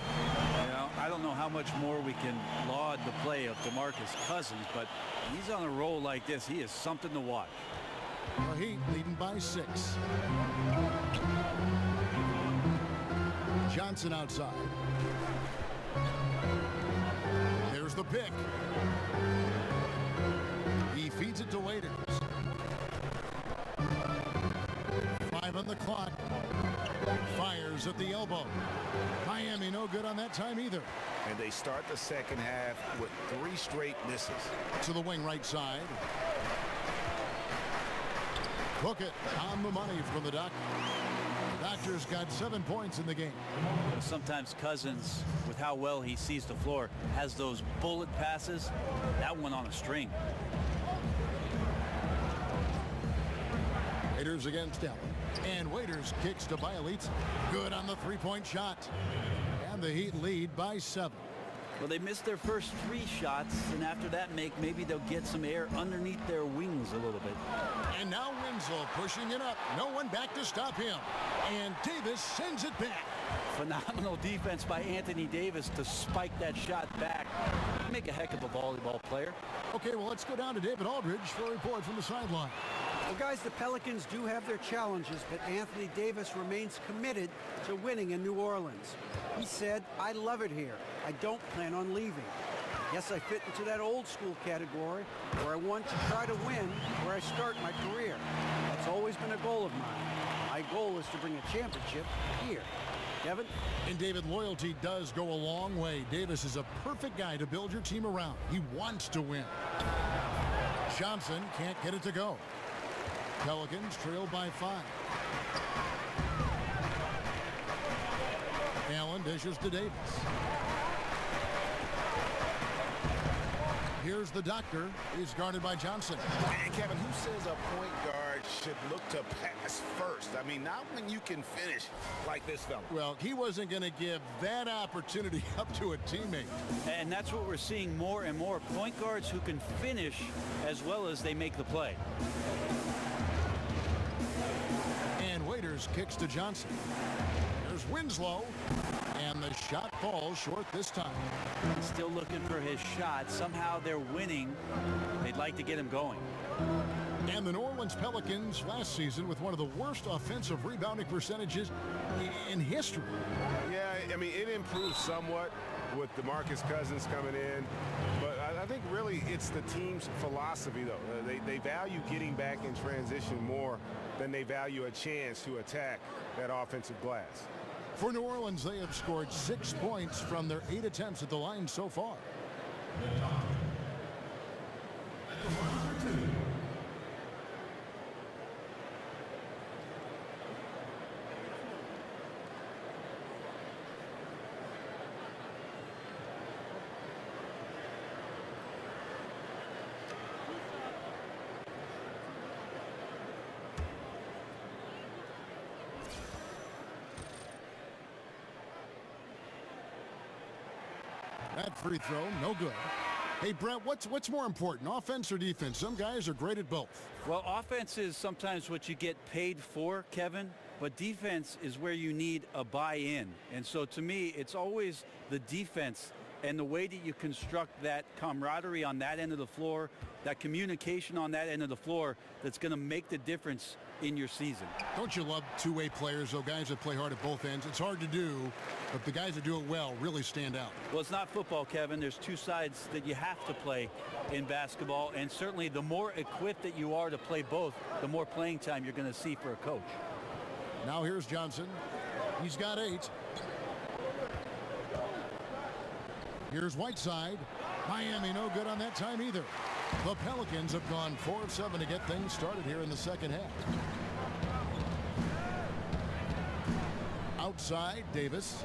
You know, I don't know how much more we can laud the play of DeMarcus Cousins, but he's on a roll like this. He is something to watch. The Heat leading by 6. Johnson outside. There's the pick. He feeds it to Waiters. 5 on the clock. Fires at the elbow. Miami no good on that time either. And they start the second half with 3 straight misses. To the wing right side. Hook it on the money from the Doctor. The Doctor's got 7 points in the game. Sometimes Cousins, with how well he sees the floor, has those bullet passes. That one on a string. Waiters against Allen. And Waiters kicks to Bielitsa. Good on the three-point shot. And the Heat lead by 7. Well, they missed their first 3 shots, and after that maybe they'll get some air underneath their wings a little bit. And now Winslow pushing it up. No one back to stop him. And Davis sends it back. Phenomenal defense by Anthony Davis to spike that shot back. Make a heck of a volleyball player. Okay, well, let's go down to David Aldridge for a report from the sideline. Well, guys, the Pelicans do have their challenges, but Anthony Davis remains committed to winning in New Orleans. He said, "I love it here. I don't plan on leaving. Yes, I fit into that old school category where I want to try to win where I start my career. That's always been a goal of mine. My goal is to bring a championship here." Kevin? And David, loyalty does go a long way. Davis is a perfect guy to build your team around. He wants to win. Johnson can't get it to go. Pelicans trail by 5. Allen dishes to Davis. Here's the doctor. He's guarded by Johnson. And Kevin, who says a point guard should look to pass first? I mean, not when you can finish like this fella. Well, he wasn't going to give that opportunity up to a teammate. And that's what we're seeing more and more. Point guards who can finish as well as they make the play. And Waiters kicks to Johnson. There's Winslow. And the shot falls short this time. Still looking for his shot. Somehow they're winning. They'd like to get him going. And the New Orleans Pelicans last season with one of the worst offensive rebounding percentages in history. Yeah, I mean, it improved somewhat with DeMarcus Cousins coming in. But I think really it's the team's philosophy, though. They value getting back in transition more than they value a chance to attack that offensive glass. For New Orleans, they have scored 6 points from their 8 attempts at the line so far. That free throw, no good. Hey, Brett, what's more important, offense or defense? Some guys are great at both. Well, offense is sometimes what you get paid for, Kevin, but defense is where you need a buy-in. And so to me, it's always the defense and the way that you construct that camaraderie on that end of the floor, that communication on that end of the floor that's going to make the difference in your season. Don't you love two-way players, though, guys that play hard at both ends? It's hard to do, but the guys that do it well really stand out. Well, it's not football, Kevin. There's two sides that you have to play in basketball, and certainly the more equipped that you are to play both, the more playing time you're going to see for a coach. Now here's Johnson. He's got 8. Here's Whiteside. Miami no good on that time either. The Pelicans have gone 4 of 7 to get things started here in the second half. Outside, Davis.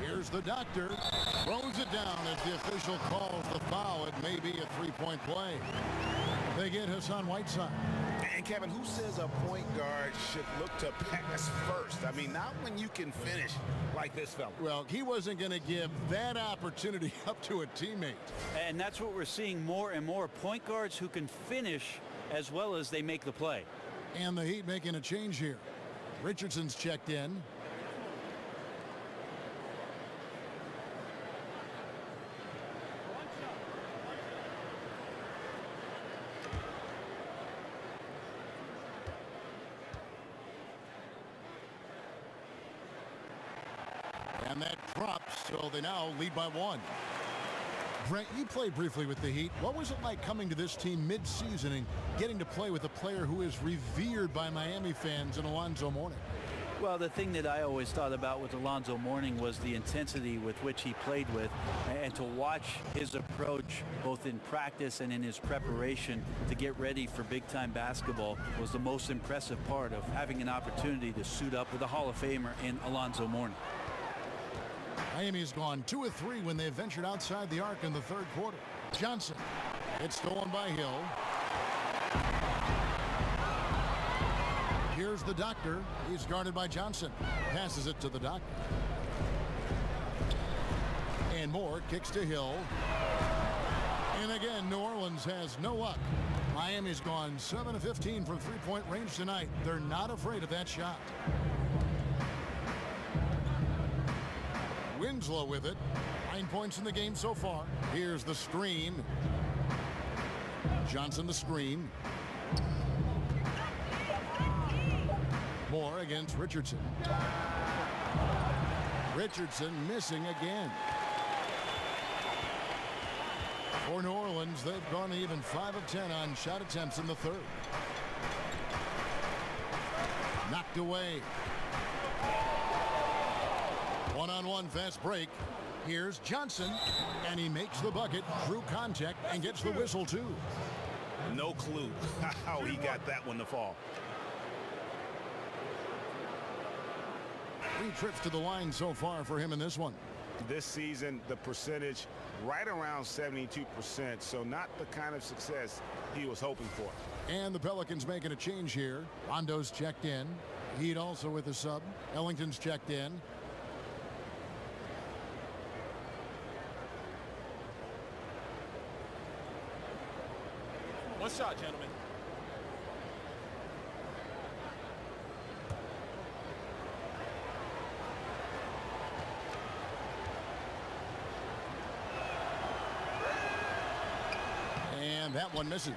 Here's the doctor. Throws it down as the official calls the foul. It may be a three-point play. They get Hassan Whiteside. And Kevin, who says a point guard should look to pass first? I mean, not when you can finish like this fella. Well, he wasn't going to give that opportunity up to a teammate. And that's what we're seeing more and more. Point guards who can finish as well as they make the play. And the Heat making a change here. Richardson's checked in. And that drops, so they now lead by 1. Brent, you played briefly with the Heat. What was it like coming to this team mid-season and getting to play with a player who is revered by Miami fans in Alonzo Mourning? Well, the thing that I always thought about with Alonzo Mourning was the intensity with which he played with, and to watch his approach both in practice and in his preparation to get ready for big-time basketball was the most impressive part of having an opportunity to suit up with a Hall of Famer in Alonzo Mourning. Miami's gone 2 of 3 when they ventured outside the arc in the third quarter. Johnson, it's stolen by Hill. Here's the doctor. He's guarded by Johnson. Passes it to the doctor. And Moore kicks to Hill. And again, New Orleans has no luck. Miami's gone 7 of 15 from three-point range tonight. They're not afraid of that shot. Winslow with it. 9 points in the game so far. Here's the screen. Johnson the screen. Moore against Richardson. Richardson missing again. For New Orleans, they've gone even 5 of 10 on shot attempts in the third. Knocked away. One-on-one fast break. Here's Johnson, and he makes the bucket through contact and gets the whistle too. No clue how he got that one to fall. 3 trips to the line so far for him in this one. This season, the percentage right around 72%, so not the kind of success he was hoping for. And the Pelicans making a change here. Rondo's checked in. Heat also with a sub. Ellington's checked in. One shot, gentlemen. And that one misses.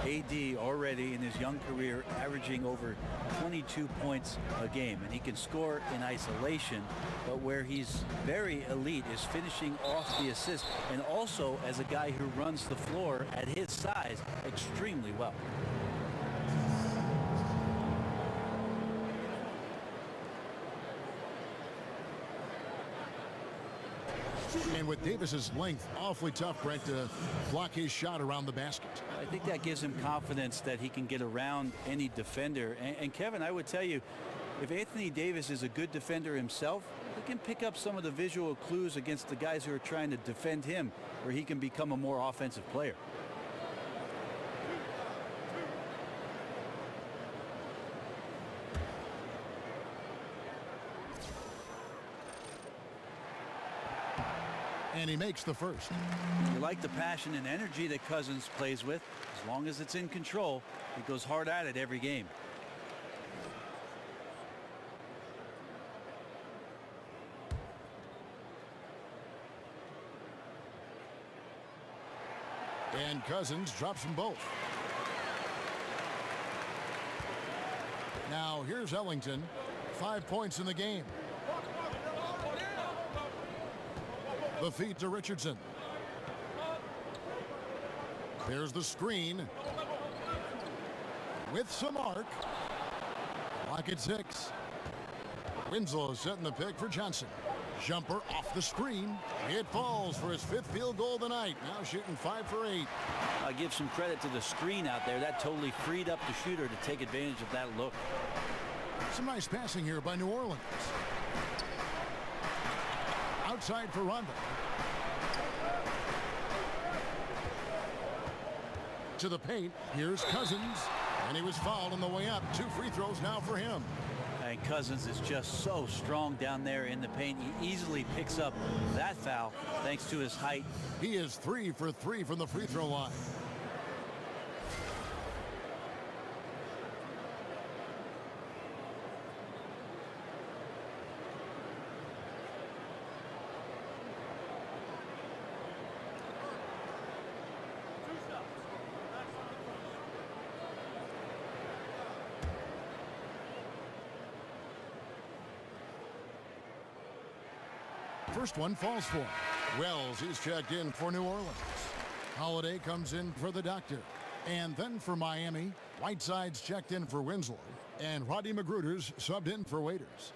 AD already in his young career averaging over 22 points a game, and he can score in isolation, but where he's very elite is finishing off the assist, and also as a guy who runs the floor at his size extremely well. And with Davis's length, awfully tough, Brent, to block his shot around the basket. I think that gives him confidence that he can get around any defender. And Kevin, I would tell you, if Anthony Davis is a good defender himself, he can pick up some of the visual clues against the guys who are trying to defend him, where he can become a more offensive player. And he makes the first. You like the passion and energy that Cousins plays with. As long as it's in control, he goes hard at it every game. And Cousins drops them both. Now here's Ellington. 5 points in the game. The feed to Richardson. There's the screen. With some arc. Lock at 6. Winslow setting the pick for Johnson. Jumper off the screen. It falls for his 5th field goal of the night. Now shooting 5 for 8. I give some credit to the screen out there. That totally freed up the shooter to take advantage of that look. Some nice passing here by New Orleans. Outside for Rondo. To the paint. Here's Cousins. And he was fouled on the way up. 2 free throws now for him. And Cousins is just so strong down there in the paint. He easily picks up that foul thanks to his height. He is 3 for 3 from the free throw line. First one falls for him. Wells is checked in for New Orleans. Holiday comes in for the doctor. And then for Miami, Whiteside's checked in for Winslow. And Roddy Magruder's subbed in for Waiters.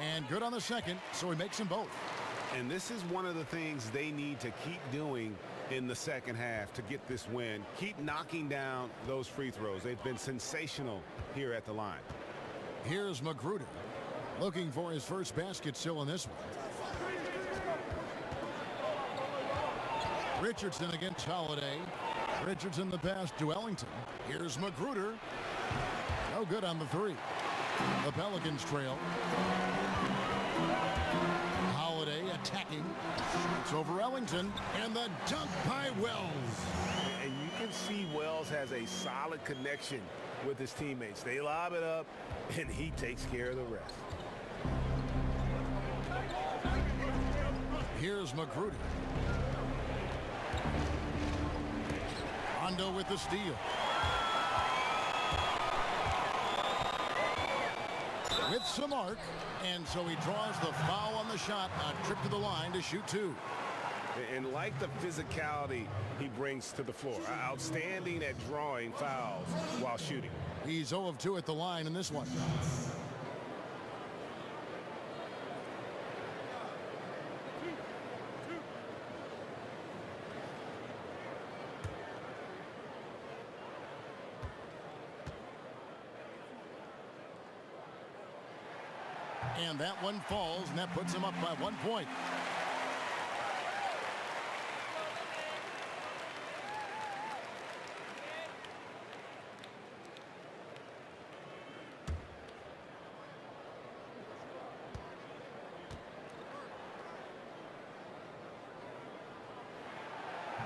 And good on the second, so he makes them both. And this is one of the things they need to keep doing in the second half to get this win. Keep knocking down those free throws. They've been sensational here at the line. Here's Magruder looking for his first basket still in this one. Richardson against Holiday. Richardson the pass to Ellington. Here's Magruder. No good on the 3. The Pelicans trail. Holiday attacking. It's over Ellington, and the dunk by Wells. And you can see Wells has a solid connection with his teammates. They lob it up, and he takes care of the rest. Here's Magruder. Rondo with the steal. With some arc, and so he draws the foul on the shot, a trip to the line to shoot two. And like the physicality he brings to the floor, outstanding at drawing fouls while shooting. He's 0 of 2 at the line in this one. And that one falls, and that puts him up by 1 point.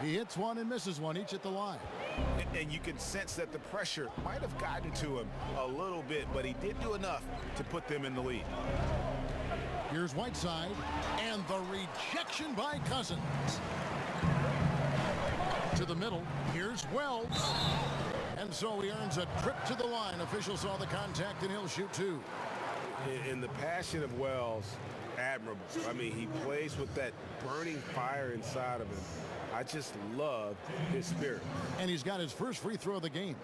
He hits one and misses one, each at the line. And you can sense that the pressure might have gotten to him a little bit, but he did do enough to put them in the lead. Here's Whiteside, and the rejection by Cousins. To the middle, here's Wells. And so he earns a trip to the line. Officials saw the contact, and he'll shoot two. And the passion of Wells, admirable. I mean, he plays with that burning fire inside of him. I just love his spirit. And he's got his first free throw of the game.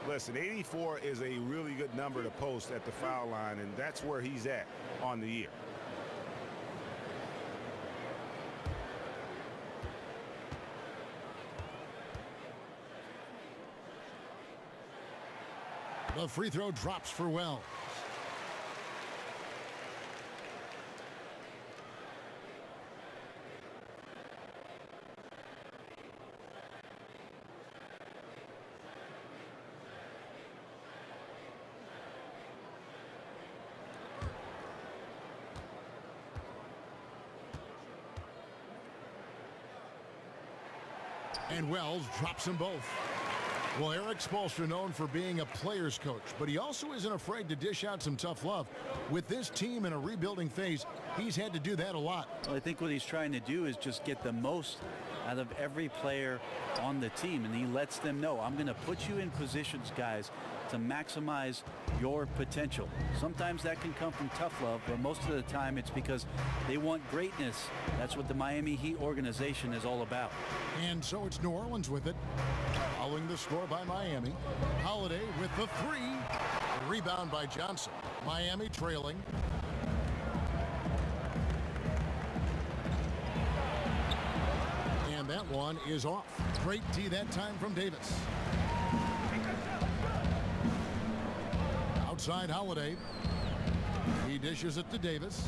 Listen, 84 is a really good number to post at the foul line, and that's where he's at on the year. The free throw drops for Wells. And Wells drops them both. Well, Eric Spoelstra known for being a player's coach, but he also isn't afraid to dish out some tough love. With this team in a rebuilding phase, he's had to do that a lot. Well, I think what he's trying to do is just get the most out of every player on the team, and he lets them know, I'm going to put you in positions, guys, to maximize your potential. Sometimes that can come from tough love, but most of the time it's because they want greatness. That's what the Miami Heat organization is all about. And so it's New Orleans with it. Following the score by Miami. Holiday with the three. Rebound by Johnson. Miami trailing. And that one is off. Great D that time from Davis. Outside Holiday. He dishes it to Davis.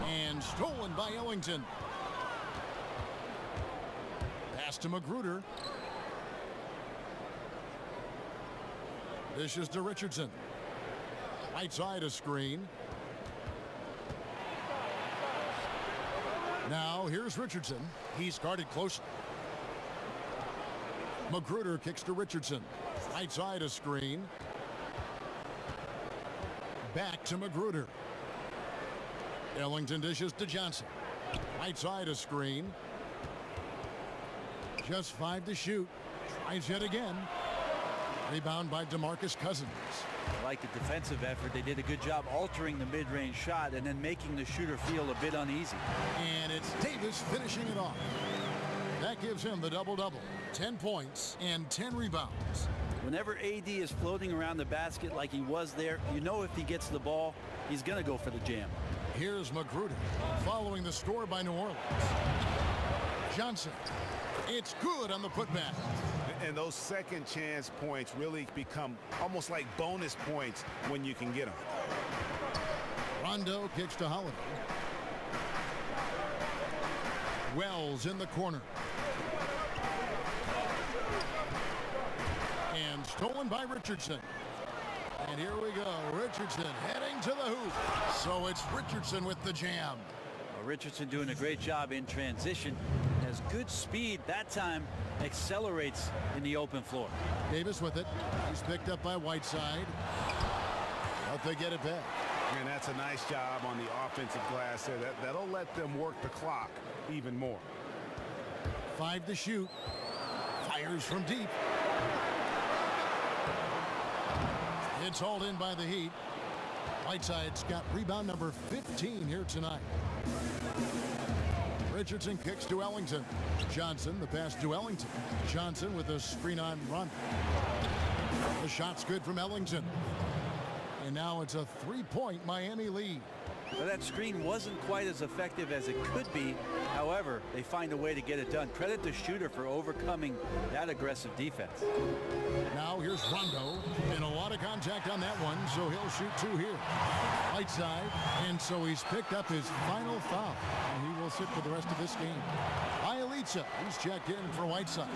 And stolen by Ellington. Pass to Magruder. Dishes to Richardson. Right side a screen. Now here's Richardson. He's guarded closely. Magruder kicks to Richardson. Right side a screen. Back to Magruder. Ellington dishes to Johnson. Right side a screen. Just 5 to shoot. Tries yet again. Rebound by DeMarcus Cousins. I like the defensive effort. They did a good job altering the mid-range shot and then making the shooter feel a bit uneasy. And it's Davis finishing it off. That gives him the double-double. 10 points and 10 rebounds. Whenever AD is floating around the basket like he was there, you know if he gets the ball, he's going to go for the jam. Here's Magruder following the score by New Orleans. Johnson. It's good on the putback. And those second chance points really become almost like bonus points when you can get them. Rondo kicks to Holiday. Wells in the corner. And stolen by Richardson. And here we go. Richardson heading to the hoop. So it's Richardson with the jam. Well, Richardson doing a great job in transition. Has good speed. That time accelerates in the open floor. Davis with it. He's picked up by Whiteside. But they get it back. And that's a nice job on the offensive glass there. That'll let them work the clock even more. 5 to shoot. Fires from deep. It's hauled in by the Heat. Whiteside's got rebound number 15 here tonight. Richardson kicks to Ellington. Johnson, the pass to Ellington. Johnson with a screen on run. The shot's good from Ellington. And now it's a 3-point Miami lead. Well, that screen wasn't quite as effective as it could be. However, they find a way to get it done. Credit the shooter for overcoming that aggressive defense. Now here's Rondo, and a lot of contact on that one, so he'll shoot 2 here. Whiteside, and so he's picked up his final foul, and he will sit for the rest of this game. Ielitsa, he's checked in for Whiteside.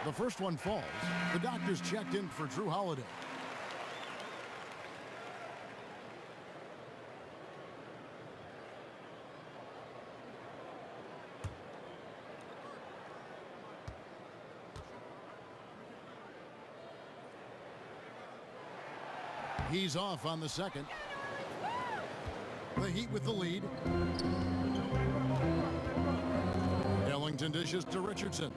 The first one falls. The doctor's checked in for Drew Holiday. He's off on the second. The Heat with the lead. Ellington dishes to Richardson.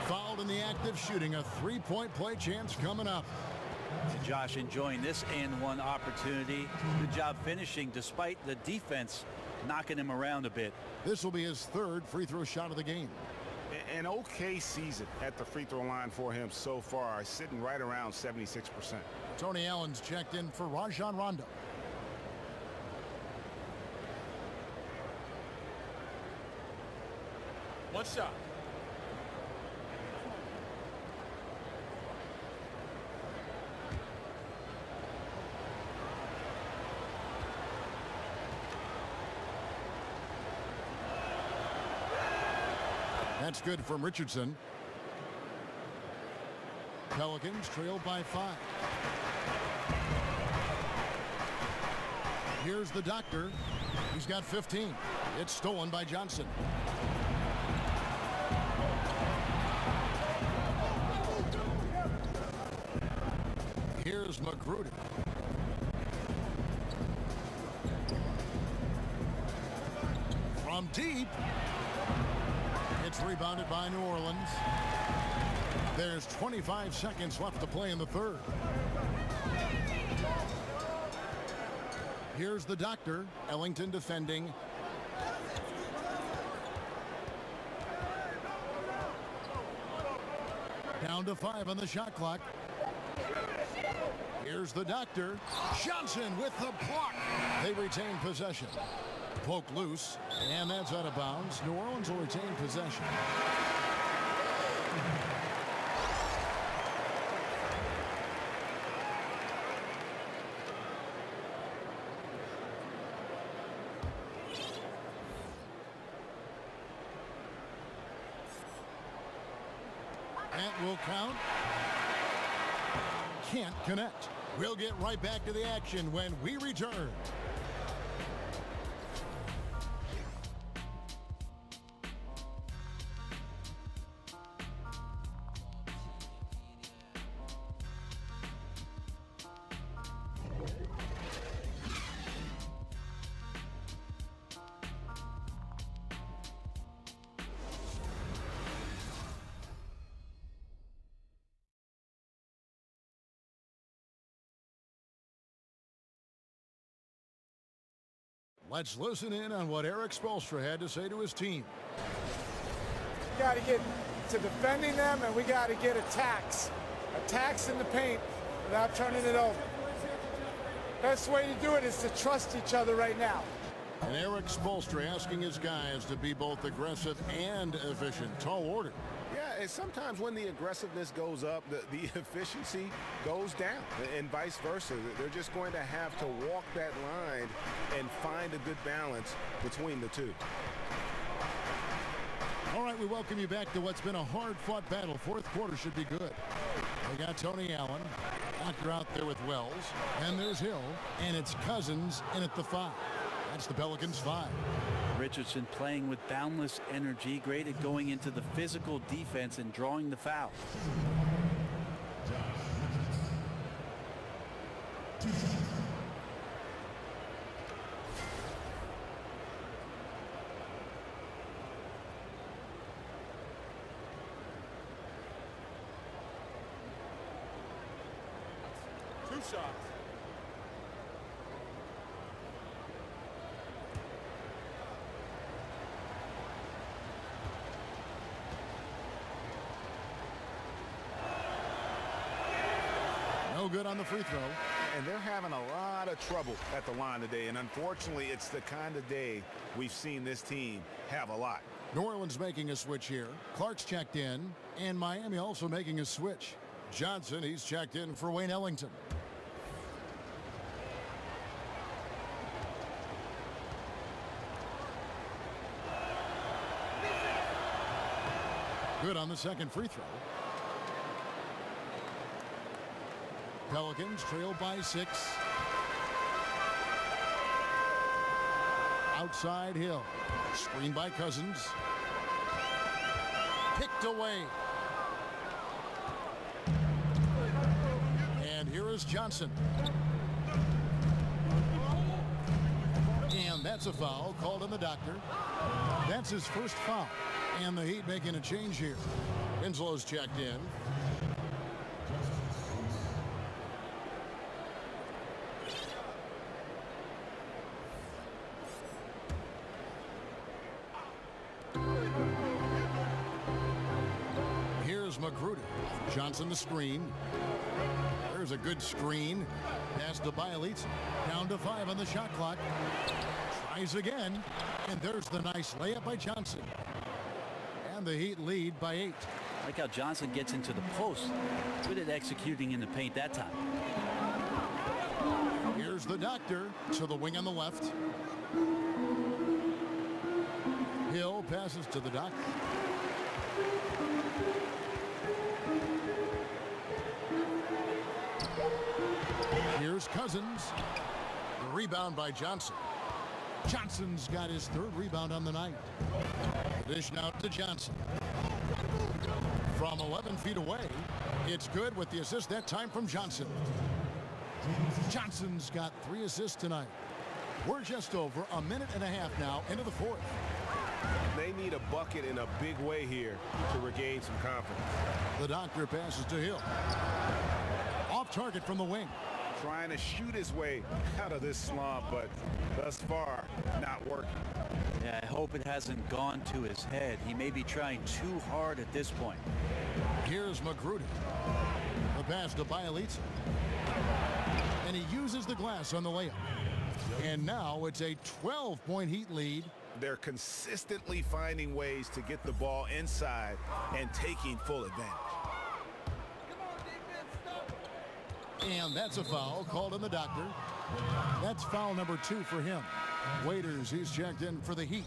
Fouled in the act of shooting. A 3-point play chance coming up. And Josh enjoying this and one opportunity. Good job finishing despite the defense knocking him around a bit. This will be his 3rd free throw shot of the game. An okay season at the free throw line for him so far, sitting right around 76%. Tony Allen's checked in for Rajon Rondo. One shot. That's good from Richardson. Pelicans trailed by 5. Here's the doctor. He's got 15. It's stolen by Johnson. Here's McGruder. From deep. It's rebounded by New Orleans. There's 25 seconds left to play in the 3rd. Here's the doctor. Ellington defending. Down to 5 on the shot clock. Here's the doctor. Johnson with the block. They retain possession. Poke loose, and that's out of bounds. New Orleans will retain possession. That will count. Can't connect. We'll get right back to the action when we return. Let's listen in on what Eric Spoelstra had to say to his team. We got to get to defending them, and we got to get attacks. Attacks in the paint without turning it over. Best way to do it is to trust each other right now. And Eric Spoelstra asking his guys to be both aggressive and efficient. Tall order. Yeah, and sometimes when the aggressiveness goes up, the efficiency goes down, and vice versa. They're just going to have to walk that line and find a good balance between the two. All right, we welcome you back to what's been a hard-fought battle. Fourth quarter should be good. They got Tony Allen, Doctor out there with Wells, and there's Hill, and it's Cousins in at the 5. That's the Pelicans' 5. Richardson playing with boundless energy, great at going into the physical defense and drawing the foul. Two shots. No good on the free throw. And they're having a lot of trouble at the line today. And unfortunately, it's the kind of day we've seen this team have a lot. New Orleans making a switch here. Clark's checked in, and Miami also making a switch. Johnson, he's checked in for Wayne Ellington. Good on the second free throw. Pelicans trail by 6. Outside Hill. Screen by Cousins. Picked away. And here is Johnson. And that's a foul called on the doctor. That's his first foul. And the Heat making a change here. Winslow's checked in. Here's Magruder. Johnson the screen. There's a good screen. Pass to Bielitz. Down to 5 on the shot clock. Tries again. And there's the nice layup by Johnson. And the Heat lead by 8. Like how Johnson gets into the post. Good at executing in the paint that time. Here's the doctor to the wing on the left. Hill passes to the doctor. Here's Cousins. The rebound by Johnson. Johnson's got his 3rd rebound on the night. The dish now to Johnson. From 11 feet away, it's good with the assist that time from Johnson. Johnson's got 3 assists tonight. We're just over a minute and a half now into the 4th. They need a bucket in a big way here to regain some confidence. The doctor passes to Hill. Off target from the wing. Trying to shoot his way out of this slump, but thus far, not working. Yeah, I hope it hasn't gone to his head. He may be trying too hard at this point. Here's Magruder. The pass to Bielitz. And he uses the glass on the layup. And now it's a 12-point Heat lead. They're consistently finding ways to get the ball inside and taking full advantage. And that's a foul called on the doctor. That's foul number 2 for him. Waiters, he's checked in for the Heat.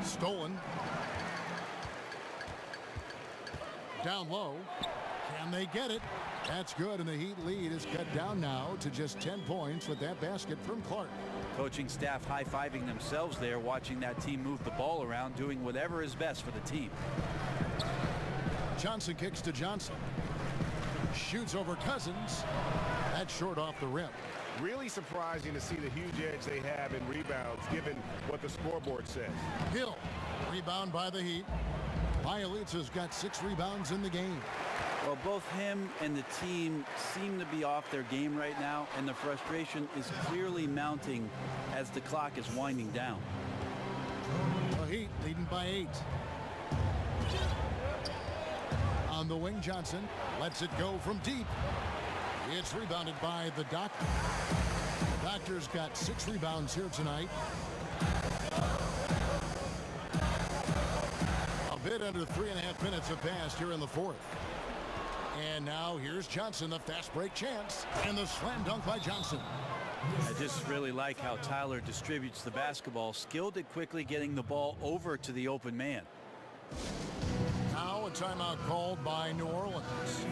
Stolen. Down low. Can they get it? That's good, and the Heat lead is cut down now to just 10 points with that basket from Clark. Coaching staff high-fiving themselves there, watching that team move the ball around, doing whatever is best for the team. Johnson kicks to Johnson. Shoots over Cousins. That's short off the rim. Really surprising to see the huge edge they have in rebounds, given what the scoreboard says. Hill, rebound by the Heat. Bielitz has got 6 rebounds in the game. Well, both him and the team seem to be off their game right now, and the frustration is clearly mounting as the clock is winding down. The Heat leading by 8. Down the wing, Johnson lets it go from deep. It's rebounded by the Doctor. The Doctor's got 6 rebounds here tonight. A bit under 3.5 minutes have passed here in the fourth. And now here's Johnson, the fast break chance, and the slam dunk by Johnson. I just really like how Tyler distributes the basketball, skilled at quickly getting the ball over to the open man. Now a timeout called by New Orleans.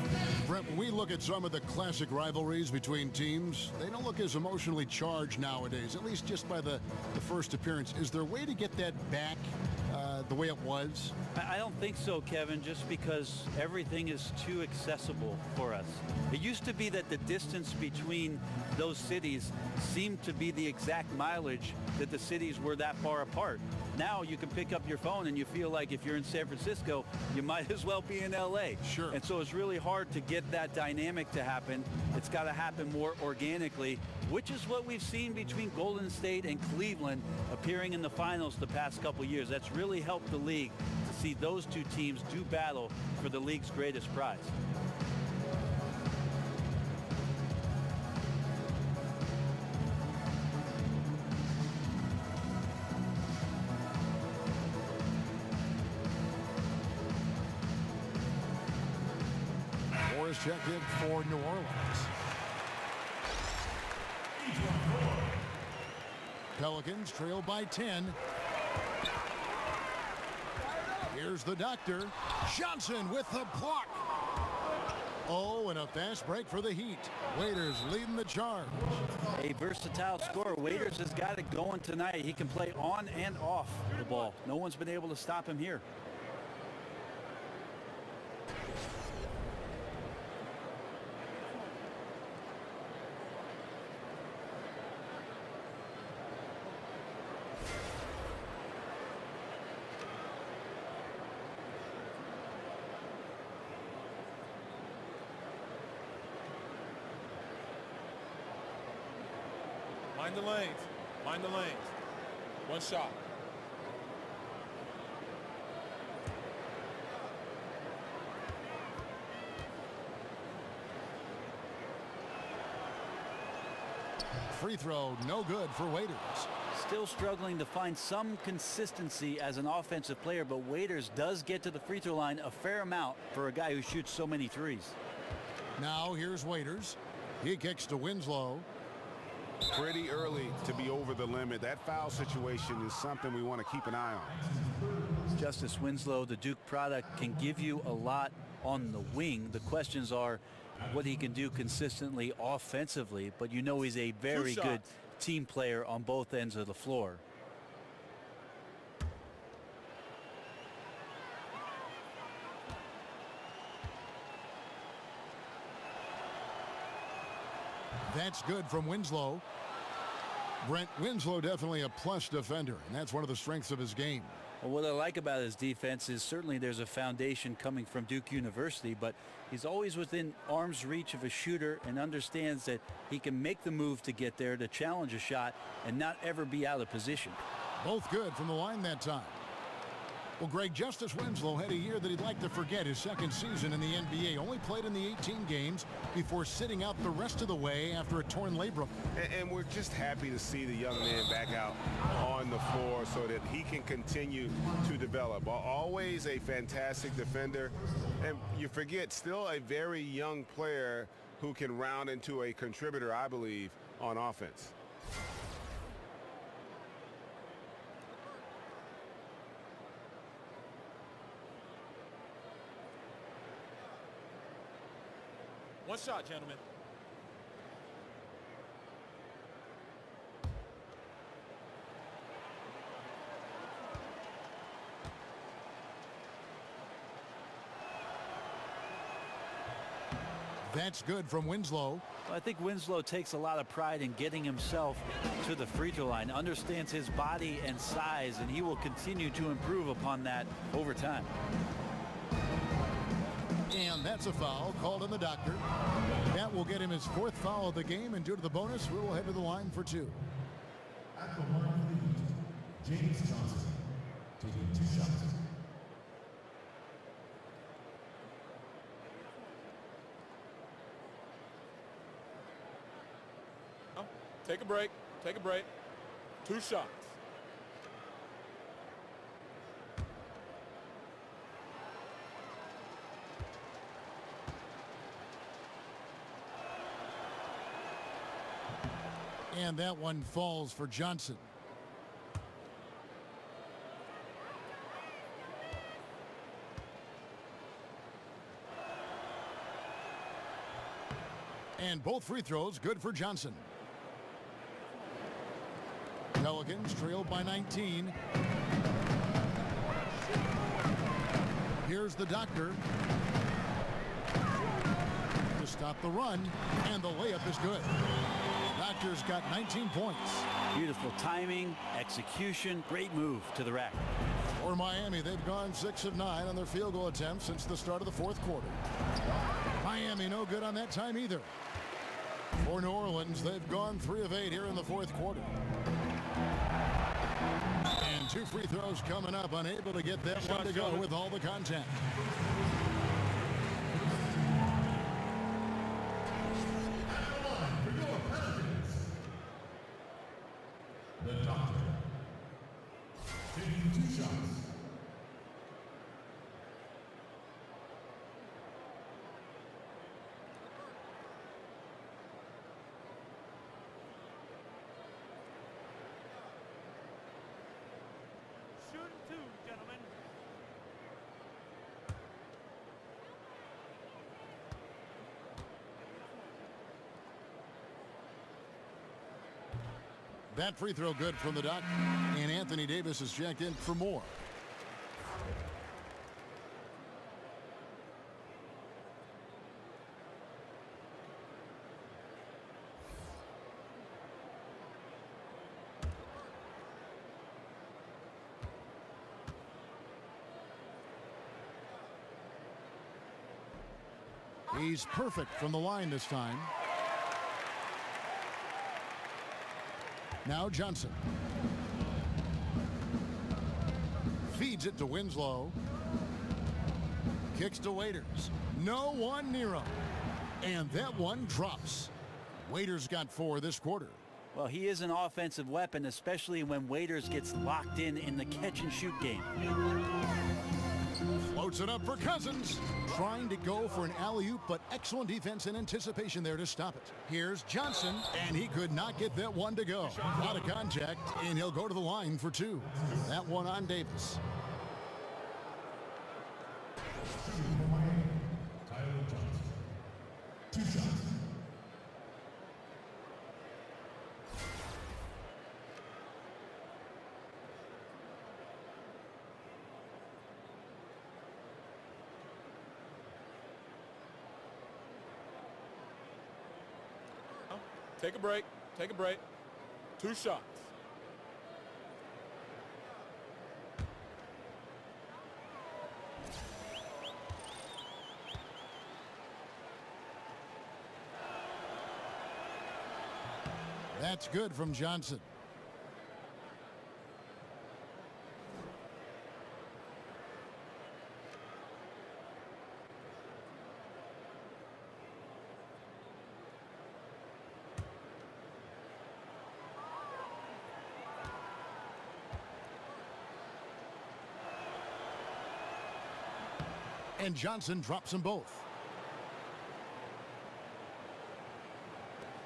Brent, when we look at some of the classic rivalries between teams, they don't look as emotionally charged nowadays, at least just by the first appearance. Is there a way to get that back the way it was? I don't think so, Kevin, just because everything is too accessible for us. It used to be that the distance between those cities seemed to be the exact mileage that the cities were that far apart. Now you can pick up your phone and you feel like if you're in San Francisco, you might as well be in LA. Sure. And so it's really hard to get that dynamic to happen. It's got to happen more organically, which is what we've seen between Golden State and Cleveland appearing in the finals the past couple years. That's really helped the league to see those two teams do battle for the league's greatest prize. Morris checked in for New Orleans. Pelicans trail by 10. Here's the Doctor. Johnson with the block. Oh, and a fast break for the Heat. Waiters leading the charge. A versatile scorer. Waiters has got it going tonight. He can play on and off the ball. No one's been able to stop him here. Mind the lanes. Mind the lanes. One shot. Free throw, no good for Waiters. Still struggling to find some consistency as an offensive player, but Waiters does get to the free throw line a fair amount for a guy who shoots so many threes. Now here's Waiters. He kicks to Winslow. Pretty early to be over the limit. That foul situation is something we want to keep an eye on. Justice Winslow, the Duke product, can give you a lot on the wing. The questions are what he can do consistently offensively, but you know he's a very good team player on both ends of the floor. That's good from Winslow. Brent, Winslow definitely a plus defender, and that's one of the strengths of his game. Well, what I like about his defense is certainly there's a foundation coming from Duke University, but he's always within arm's reach of a shooter and understands that he can make the move to get there, to challenge a shot, and not ever be out of position. Both good from the line that time. Well, Greg, Justice Winslow had a year that he'd like to forget. His second season in the NBA, only played in the 18 games before sitting out the rest of the way after a torn labrum. And we're just happy to see the young man back out on the floor so that he can continue to develop. Always a fantastic defender. And you forget, still a very young player who can round into a contributor, I believe, on offense. One shot, gentlemen. That's good from Winslow. I think Winslow takes a lot of pride in getting himself to the free throw line, understands his body and size, and he will continue to improve upon that over time. And that's a foul called on the Doctor. That will get him his fourth foul of the game, and due to the bonus, we will head to the line for two. At the line for the Heat, James Johnson, taking 2 shots. Take a break. Take a break. 2 shots. And that one falls for Johnson. And both free throws good for Johnson. Pelicans trailed by 19. Here's the doctor to stop the run, and the layup is good. Doctor's got 19 points. Beautiful timing, execution, great move to the rack. For Miami, they've gone 6 of 9 on their field goal attempts since the start of the fourth quarter. Miami no good on that time either. For New Orleans, they've gone 3 of 8 here in the fourth quarter. And 2 free throws coming up, unable to get that one to go with all the contact. The doctor. Taking 2 shots. Shooting 2, gentlemen. That free throw good from the Doc, and Anthony Davis is checked in for more. He's perfect from the line this time. Now Johnson. Feeds it to Winslow. Kicks to Waiters. No one near him. And that one drops. Waiters got 4 this quarter. Well, he is an offensive weapon, especially when Waiters gets locked in the catch-and-shoot game. Floats it up for Cousins. Trying to go for an alley-oop, but excellent defense and anticipation there to stop it. Here's Johnson, and he could not get that one to go. Out of contact, and he'll go to the line for 2. That one on Davis. Tyler Johnson. 2 shots. Take a break. Take a break. 2 shots. That's good from Johnson. And Johnson drops them both.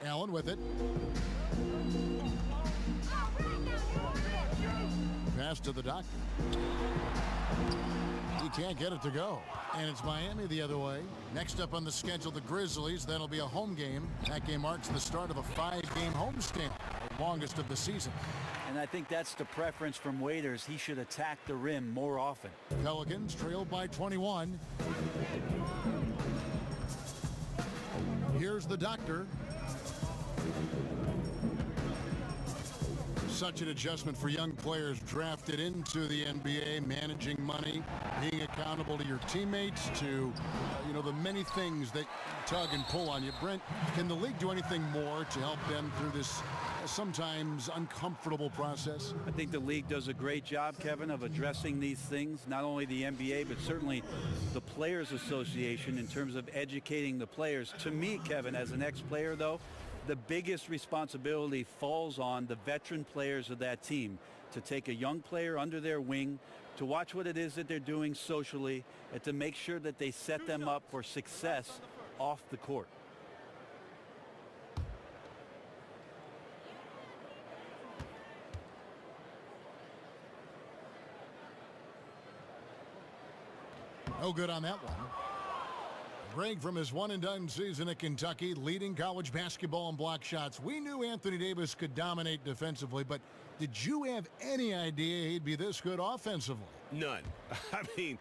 Allen with it. Pass to the Doctor. He can't get it to go. And it's Miami the other way. Next up on the schedule, the Grizzlies. That'll be a home game. That game marks the start of a 5-game homestand, the longest of the season. And I think that's the preference from Waiters. He should attack the rim more often. Pelicans trailed by 21. Here's the Doctor. Such an adjustment for young players drafted into the NBA, managing money, being accountable to your teammates, to the many things that tug and pull on you. Brent, can the league do anything more to help them through this sometimes uncomfortable process? I think the league does a great job, Kevin, of addressing these things, not only the NBA, but certainly the Players Association in terms of educating the players. To me, Kevin, as an ex-player, though, the biggest responsibility falls on the veteran players of that team to take a young player under their wing, to watch what it is that they're doing socially, and to make sure that they set them up for success off the court. No good on that one. Greg, from his one-and-done season at Kentucky, leading college basketball in block shots. We knew Anthony Davis could dominate defensively, but did you have any idea he'd be this good offensively? None. I mean,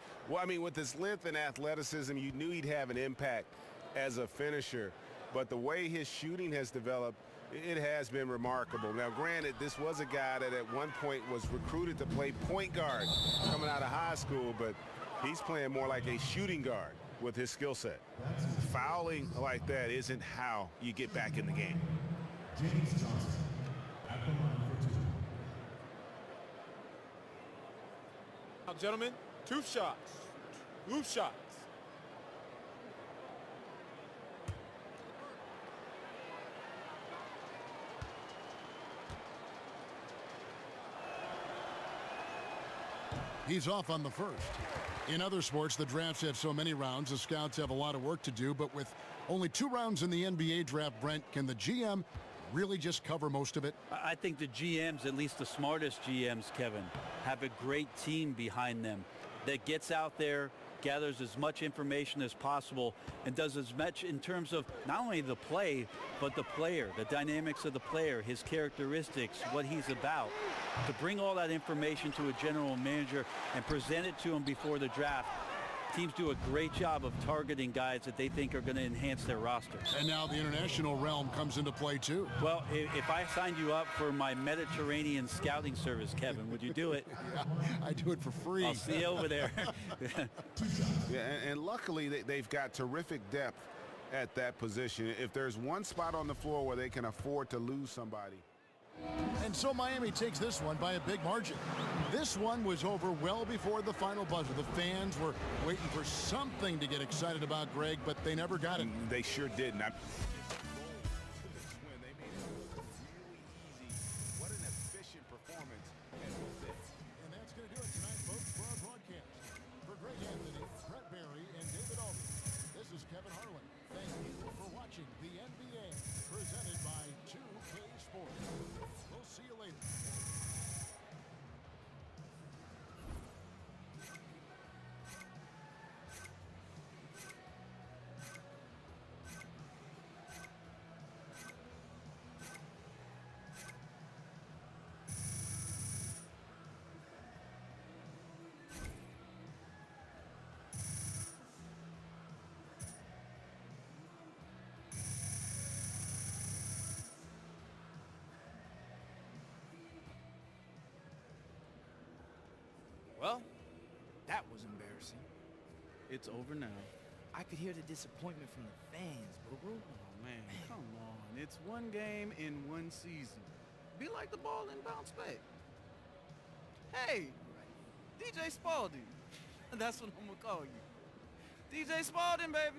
with his length and athleticism, you knew he'd have an impact as a finisher. But the way his shooting has developed, it has been remarkable. Now, granted, this was a guy that at one point was recruited to play point guard coming out of high school, but he's playing more like a shooting guard with his skill set. Fouling like that isn't how you get back in the game. James Johnson at the line for two. Now, gentlemen, 2 shots. 2 shots. He's off on the first. In other sports, the drafts have so many rounds, the scouts have a lot of work to do, but with only 2 rounds in the NBA draft, Brent, can the GM really just cover most of it? I think the GMs, at least the smartest GMs, Kevin, have a great team behind them that gets out there, gathers as much information as possible, and does as much in terms of not only the play, but the player, the dynamics of the player, his characteristics, what he's about, to bring all that information to a general manager and present it to him before the draft. Teams do a great job of targeting guys that they think are going to enhance their rosters. And now the international realm comes into play too. Well, if I signed you up for my Mediterranean scouting service, Kevin, would you do it? Yeah, I do it for free. I'll see you over there. Yeah, and luckily they've got terrific depth at that position. If there's one spot on the floor where they can afford to lose somebody. And so Miami takes this one by a big margin. This one was over well before the final buzzer. The fans were waiting for something to get excited about, Greg, but they never got it. They sure didn't. What an efficient performance. And that's going to do it tonight, folks, for our broadcast. For Greg Anthony, Brett Barry, and David Aldridge, this is Kevin Harlan. Thank you for watching the NBA, presented by 2K Sports. We'll see you later. Well, that was embarrassing. It's over now. I could hear the disappointment from the fans, boo-boo. Oh, man, come on. It's one game in one season. Be like the ball and bounce back. Hey, DJ Spalding. That's what I'm going to call you. DJ Spalding, baby.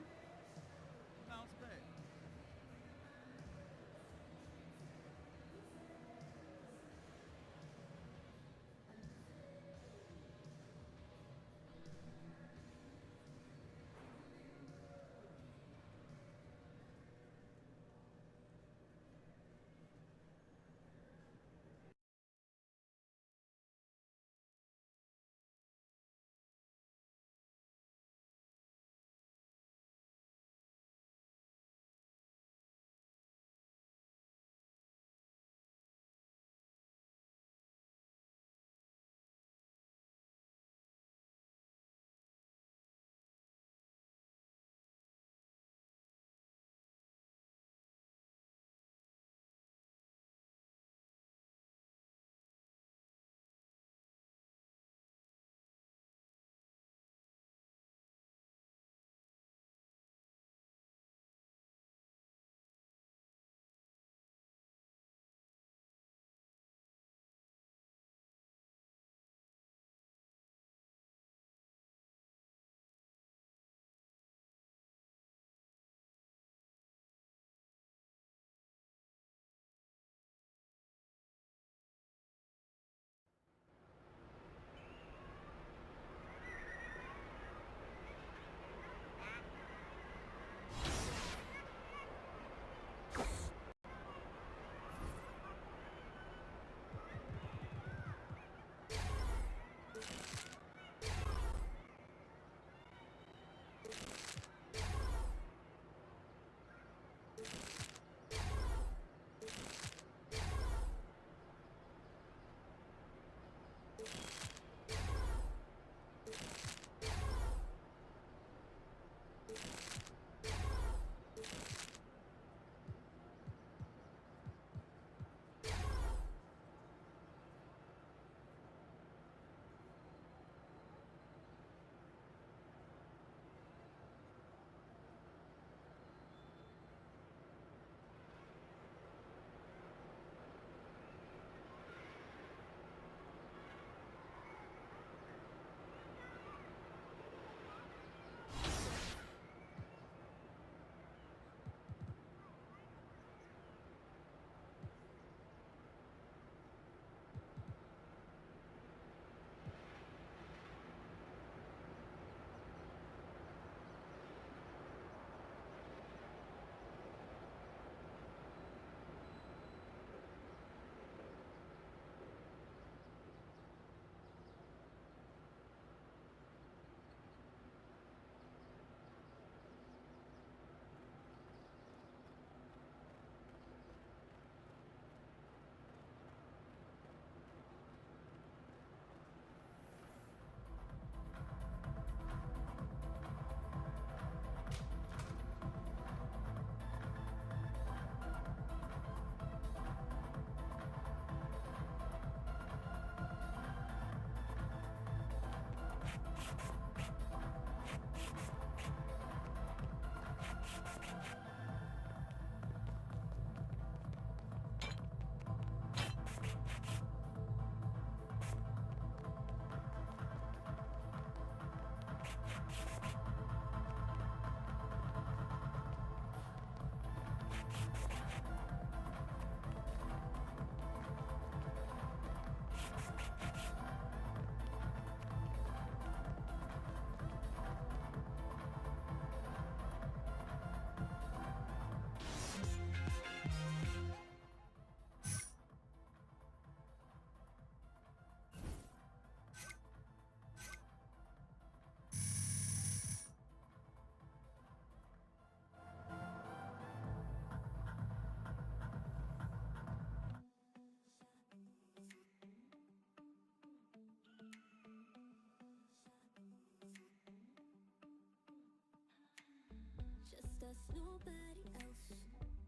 trust nobody else.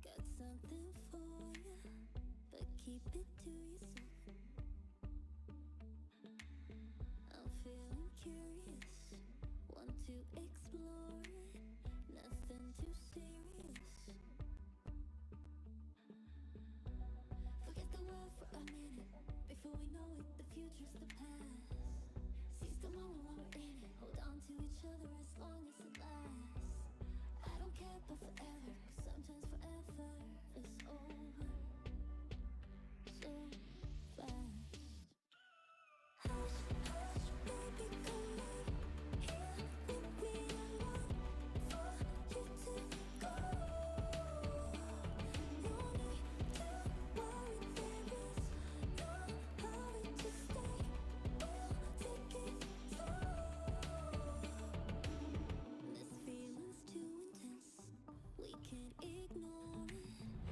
Got something for you, but keep it to yourself. I'm feeling curious, want to explore it. Nothing too serious. Forget the world for a minute. Before we know it, the future's the past. Seize the moment while we're in it. Hold on to each other as long as it lasts. I don't care about forever, 'cause sometimes forever is over so fast. Hush, hush, baby, come on. Here with me, I want for you to go. No need to worry, there is no hurry to stay. We'll take it slow. This feeling's too intense, we can't ignore it.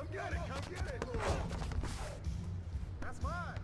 Come get it, come get it! That's mine!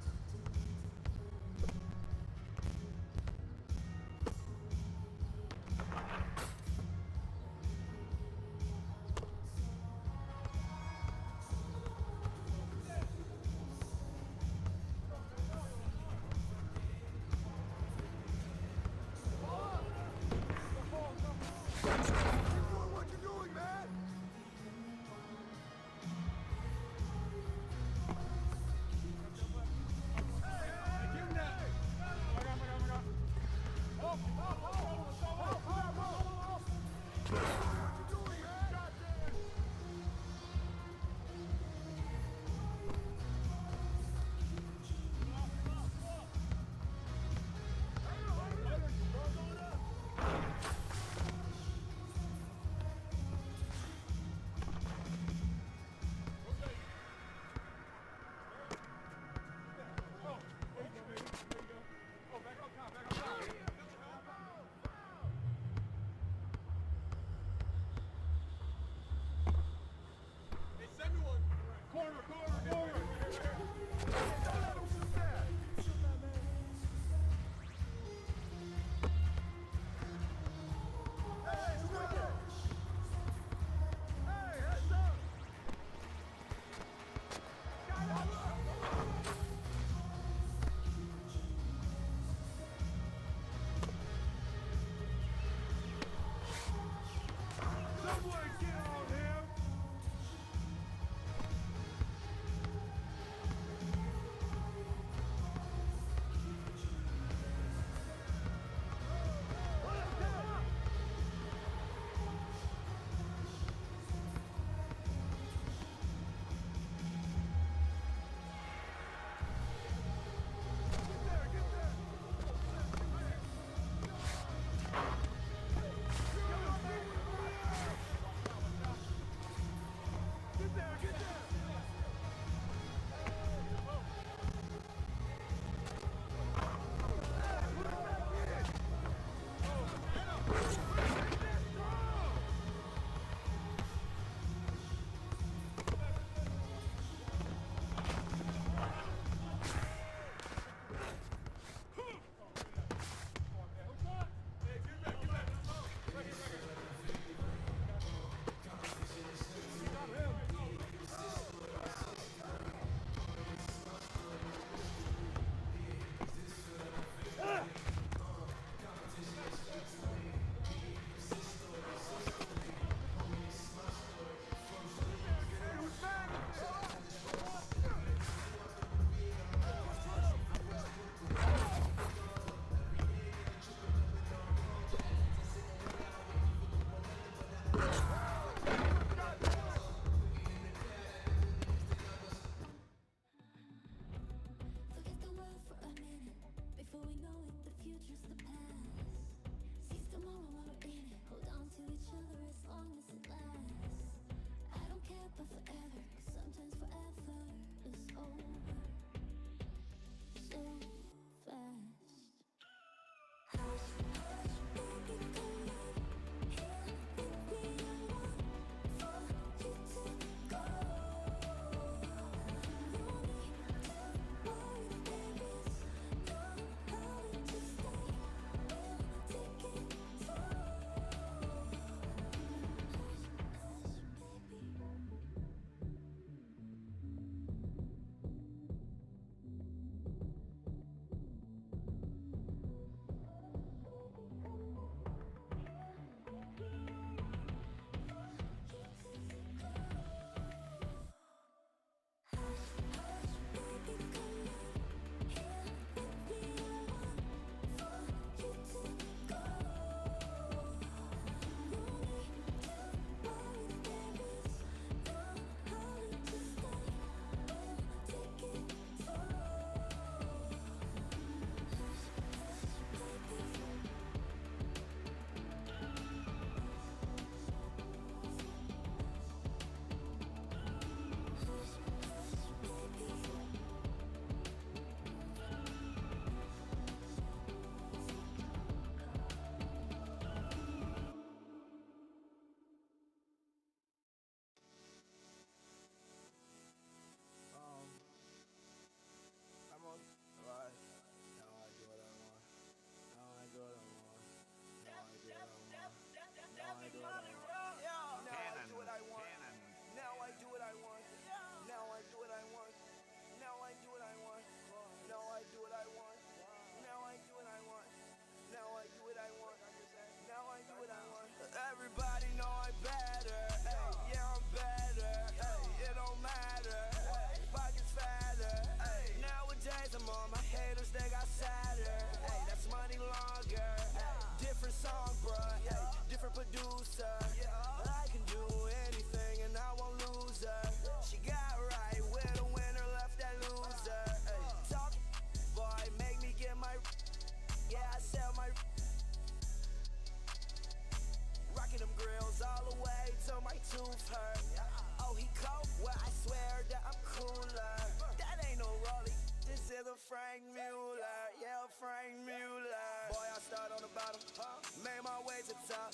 bottom, made my way to the top.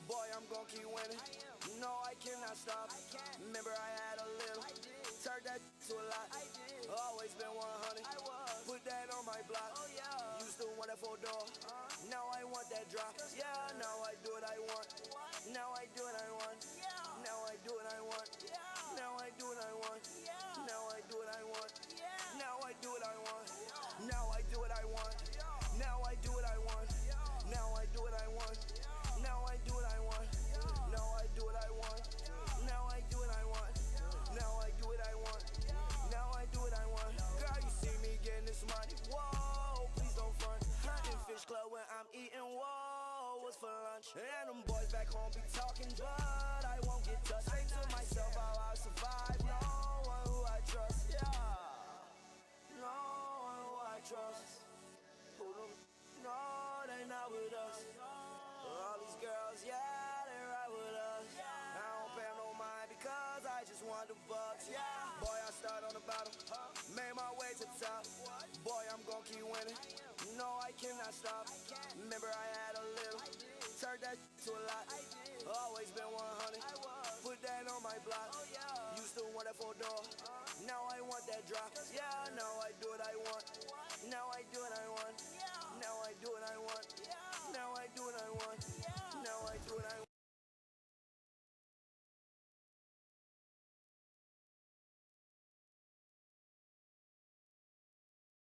Boy, I'm gon' keep winning. No, I cannot stop. Remember I had a little, turned that to a lot. Always been 100, put that on my block. Used to want that 4-door, now I want that drop. Yeah, now I do what I want. Now I do what I want. Now I do what I want. Now I do what I want. Now I do what I want. Now I do what I want. Now I do what I want. Now I do what I want. Now I do what I want. Now I do what I want. Now I do what I want. Now I do what I want. Now I do what I want. Now I do what I want. Girl, you see me getting this money. Whoa, please don't front. Hunting Fish Club when I'm eating. Whoa, what's for lunch? And them boys back home be talking, but I won't get touched. Say to myself how I'll survive. No one who I trust. Yeah. No one who I trust. Who them? No, they not with us. All these girls, yeah, they ride with us. I don't pay no mind because I just want the bucks. Yeah. Boy, I start on the bottom, made my way to the top. Boy, I'm gon' keep winning. No, I cannot stop. Remember I had a little, turned that to a lot. Always been 100, put that on my block. Used to want that 4-door, now I want that drop. Yeah, now I do what I want. Now I do what I want. Now I do what I want. Now I do what I want. Now I do what I